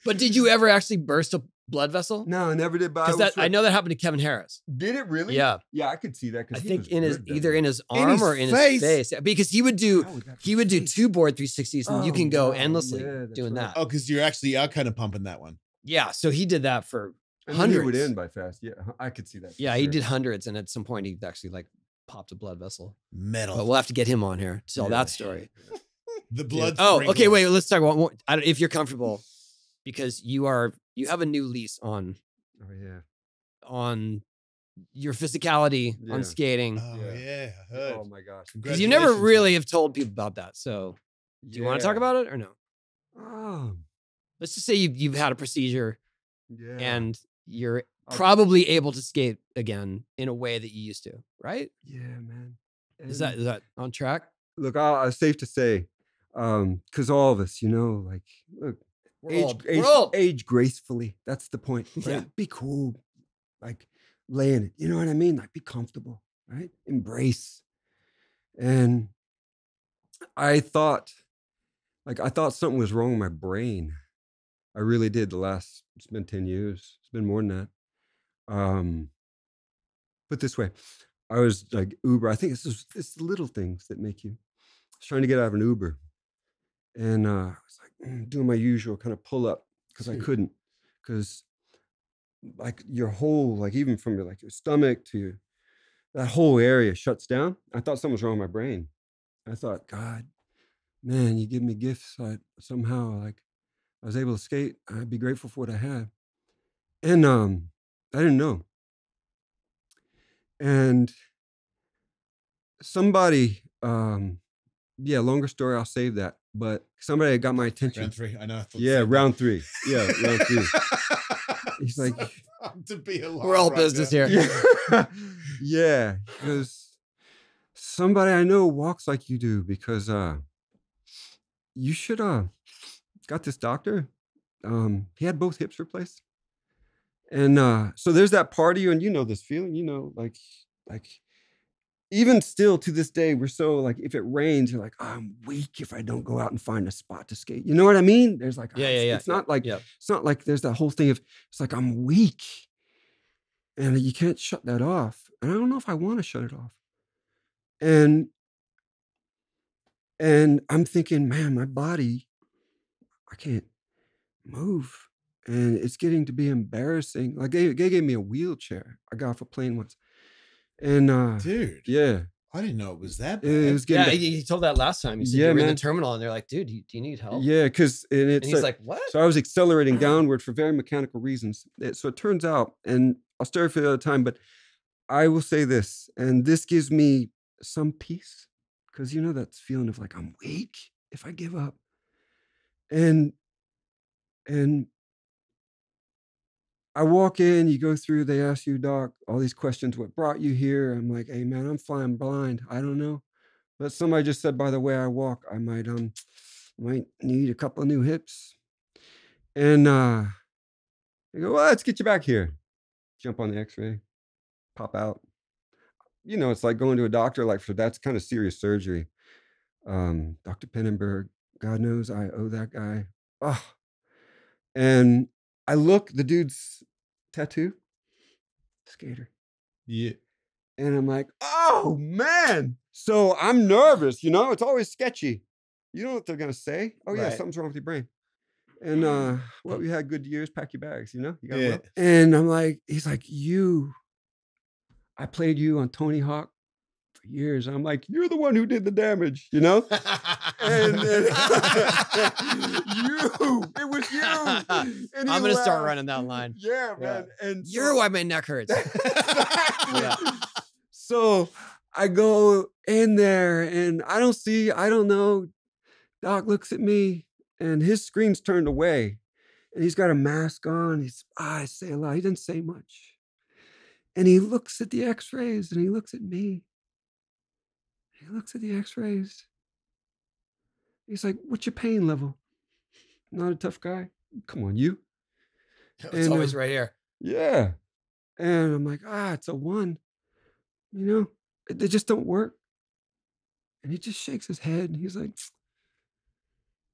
But did you ever actually burst a blood vessel? No, I never did. But Because I know that happened to Kevin Harris. Did it really? Yeah. Yeah, I could see that. I He think was in his good, either in his arm his or in face. his face. Because he would do How would that he would do face? 2 board 360s and you Oh, can go wow. endlessly Yeah, that's doing right. that. Oh, because you actually are kind of pumping that one. Yeah, so he did that for And then he would hundreds. end by fast. Yeah, I could see that. for Yeah, he sure. did hundreds, and at some point he actually like popped a blood vessel. Metal. But we'll have to get him on here to tell Yeah. that story. The blood. Oh, okay, sprinkles. wait. Let's talk about more. If you're comfortable, because you have a new lease on Oh yeah. your physicality Yeah. on skating. Oh, yeah. I heard. Oh my gosh. Because you never Congratulations, really have told people about that. So, do you want to talk about it or no? Oh, Let's just say you've had a procedure yeah. and you're I'll- probably able to skate again in a way that you used to, right? yeah, man. Is And that on track? look? It's safe to say, because all of us, like, look, We're old. age gracefully. That's the point. Right? Yeah. Be cool, like laying it. You know what I mean? Like, be comfortable, right? Embrace. And I thought something was wrong with my brain. I really did. It's been 10 years. It's been more than that. Put this way, I was like Uber. I think it's the little things that make you. I was trying to get out of an Uber, and I was like doing my usual kind of pull up because I couldn't, because like your whole, like even from your stomach to that whole area shuts down. I thought something was wrong with my brain. I thought, God, man, you give me gifts. Somehow like I was able to skate. I'd be grateful for what I had, and I didn't know. And somebody, longer story, I'll save that. But somebody got my attention. Round 3. I know. I thought Yeah, so. round 3. Yeah, round 3. He's like, to be alive. We're all right business now. here. yeah, yeah, because somebody I know walks like you do, because you should got this doctor. He had both hips replaced. And so there's that part of you, and you know this feeling, like even still to this day, we're so like, if it rains, you're like, oh, I'm weak if I don't go out and find a spot to skate. You know what I mean? There's like, Yeah, it's not like, yeah. it's not like there's that whole thing of, it's like, I'm weak and you can't shut that off. And I don't know if I want to shut it off. And I'm thinking, man, my body, I can't move. And it's getting to be embarrassing. Like they gave me a wheelchair. I got off a plane once. And Dude, yeah, I didn't know it was that bad. it was Yeah, getting he told that last time. He said Yeah, you were in man. the terminal and they're like, dude, do you need help? yeah, because And it's he's like, what? so I was accelerating downward for very mechanical reasons. So it turns out, and I'll start for the other time, but I will say this, and this gives me some peace, because that feeling of like I'm weak if I give up, and I walk in, you go through, they ask you, doc, all these questions, what brought you here? I'm like, hey man, I'm flying blind. I don't know. But somebody just said, by the way I walk, I might need a couple of new hips. And they go, well, let's get you back here. Jump on the x-ray, pop out. It's like going to a doctor, like that's kind of serious surgery. Dr. Pennenberg, God knows I owe that guy. Oh. And I look, the dude's tattoo, skater. Yeah. And I'm like, oh man. So I'm nervous, you know, it's always sketchy. You don't know what they're gonna say. Oh yeah, Right. something's wrong with your brain. And well, we had good years, pack your bags, you know? You got Yeah. well. And I'm like, he's like, I played you on Tony Hawk for years. I'm like, you're the one who did the damage, you know? And it was you. And I'm he gonna start laughed. running that line. Yeah, man. And You're why my neck hurts. Exactly. So I go in there and I don't know. Doc looks at me and his screen's turned away and he's got a mask on. His eyes say a lot. He didn't say much. And he looks at the x-rays and he looks at me. He looks at the x-rays. He's like, what's your pain level? Not a tough guy. Come on, you. It's always right here. Yeah. And I'm like, it's a 1. You know, they just don't work. And he just shakes his head. And he's like,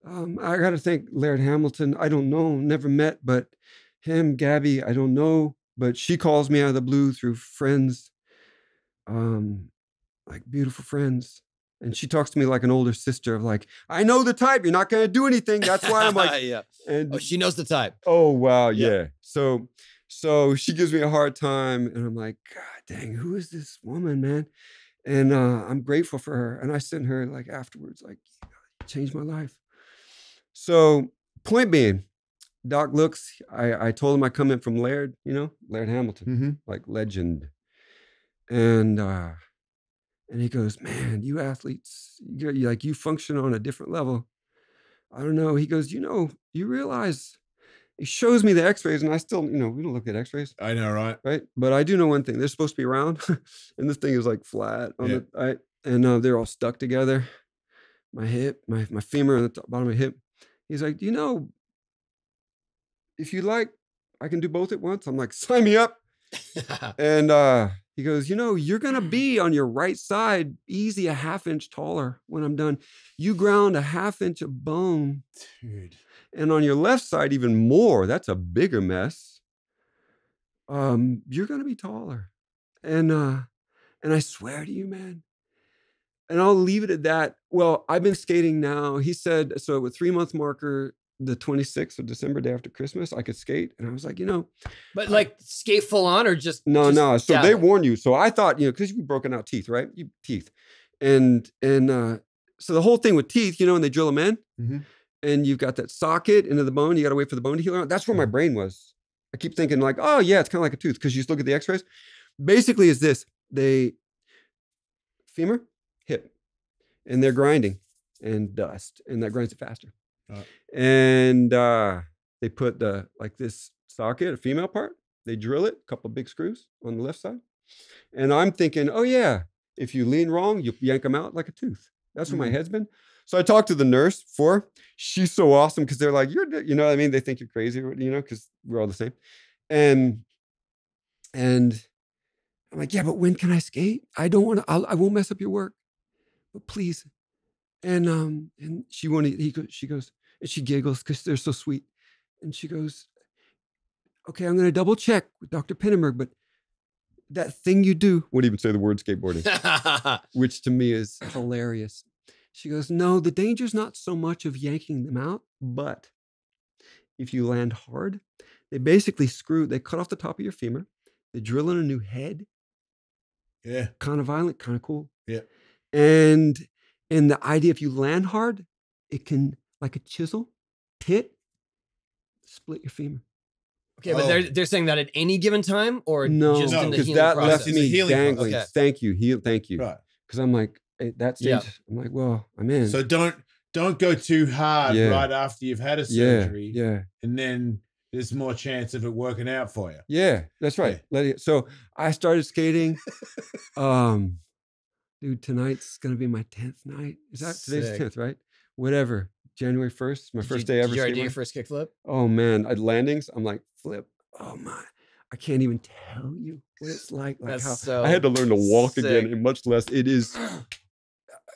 I got to thank Laird Hamilton. I don't know, never met, but him, Gabby, I don't know. But she calls me out of the blue through friends, like beautiful friends. And she talks to me like an older sister of like, I know the type. You're not going to do anything. That's why I'm like, yeah. And, Oh, she knows the type. oh, wow. Yeah. So she gives me a hard time and I'm like, God dang, who is this woman, man? And I'm grateful for her. And I sent her like afterwards, like, you changed my life. So point being, Doc looks, I told him I come in from Laird, you know, Laird Hamilton, like legend. And he goes, man, you athletes, you function on a different level. I don't know. He goes, you know, you realize, he shows me the x-rays and I still, you know, we don't look at x-rays. I know, right? Right. But I do know one thing. They're supposed to be round and this thing is like flat on the, right? And they're all stuck together. My hip, my femur on the bottom of my hip. He's like, do you know, if you like, I can do both at once. I'm like, sign me up. And he goes, you know, you're going to be on your right side, easy a 1/2 inch taller when I'm done. You ground a 1/2 inch of bone. Dude. And on your left side, even more. That's a bigger mess. You're going to be taller. And I swear to you, man. And I'll leave it at that. Well, I've been skating now. He said, so with 3-month marker, the 26th of December, day after Christmas, I could skate. And I was like, you know. But like skate full on or just? No. So dabble? they warn you. So I thought, you know, because you've broken out teeth, right? Teeth. And so the whole thing with teeth, you know, and they drill them in and you've got that socket into the bone. You got to wait for the bone to heal. That's where my brain was. I keep thinking like, oh yeah, it's kind of like a tooth. Because you just look at the x-rays. Basically is this, femur, hip, and they're grinding and dust, and that grinds it faster. And they put this socket, a female part, they drill it, a couple of big screws on the left side. And I'm thinking, oh yeah, if you lean wrong, you yank them out like a tooth. That's where my head's been. So I talked to the nurse she's so awesome because they're like, you know what I mean? They think you're crazy, you know, because we're all the same. And I'm like, yeah, but when can I skate? I don't want to, I won't mess up your work, but please. And she wanted, she goes, and she giggles because they're so sweet. And she goes, okay, I'm going to double check with Dr. Pinneberg, but that thing you do, wouldn't even say the word skateboarding, which to me is hilarious. She goes, no, the danger's not so much of yanking them out, but if you land hard, they basically they cut off the top of your femur, they drill in a new head. Yeah. Kind of violent, kind of cool. Yeah. And the idea, if you land hard, it can, like a chisel, split your femur. Okay, but they're saying that at any given time or no, just in the because healing that process? left me dangling. Okay. Thank you, thank you. Right. Because I'm like, at that stage, I'm like, well, I'm in. So don't go too hard right after you've had a surgery. Yeah. And then there's more chance of it working out for you. Yeah, that's right. So I started skating. Dude, tonight's gonna be my 10th night. Is that today's 10th, right? Whatever. January 1st, my first day ever. Did you already do skating. your first kickflip? Oh man, at landings, I'm like, flip. Oh my. I can't even tell you what it's like. Like That's how so I had to learn to walk sick. again, and much less it is.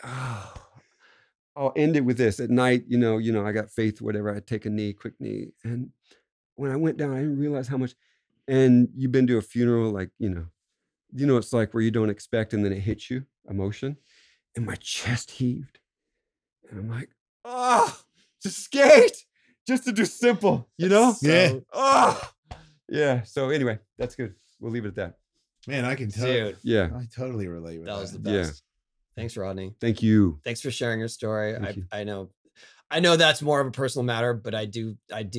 I'll end it with this. At night, you know, I got faith, whatever. I take a knee, quick knee. And when I went down, I didn't realize how much. And you've been to a funeral, like, you know, you know, it's like where you don't expect and then it hits you, emotion. And my chest heaved. And I'm like, to skate, just to do simple, you know? Yeah. Yeah. So anyway, that's good. We'll leave it at that. Man, I can tell. Dude, Yeah. I totally relate with that was the that. best. Thanks, Rodney. Thank you. Thanks for sharing your story. Thank you. I know that's more of a personal matter, but I do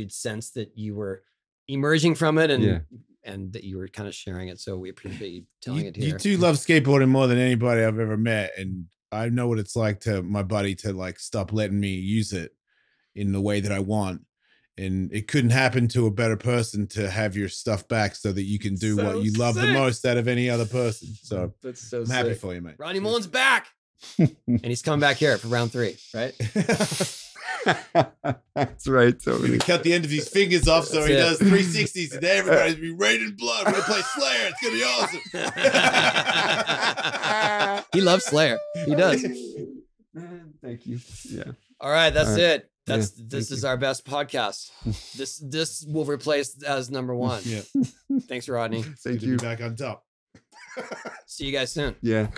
sense that you were emerging from it and that you were kind of sharing it. So we appreciate you telling it here. You two love skateboarding more than anybody I've ever met. And I know what it's like to my buddy to like stop letting me use it in the way that I want. And it couldn't happen to a better person to have your stuff back so that you can do what you love the most out of any other person. So That's so I'm happy for you, mate. Rodney Mullen's back. And he's coming back here for round 3, right? That's right. So We're gonna cut the end of his fingers off so he does 360s and everybody's gonna be raining blood. We're gonna play Slayer. It's gonna be awesome. He loves Slayer. He does. Thank you. Yeah. All right, that's it. This thank is you. our best podcast. This will replace as number 1. Yeah. Thanks, Rodney. Thank Good to you. be back on top. See you guys soon. Yeah.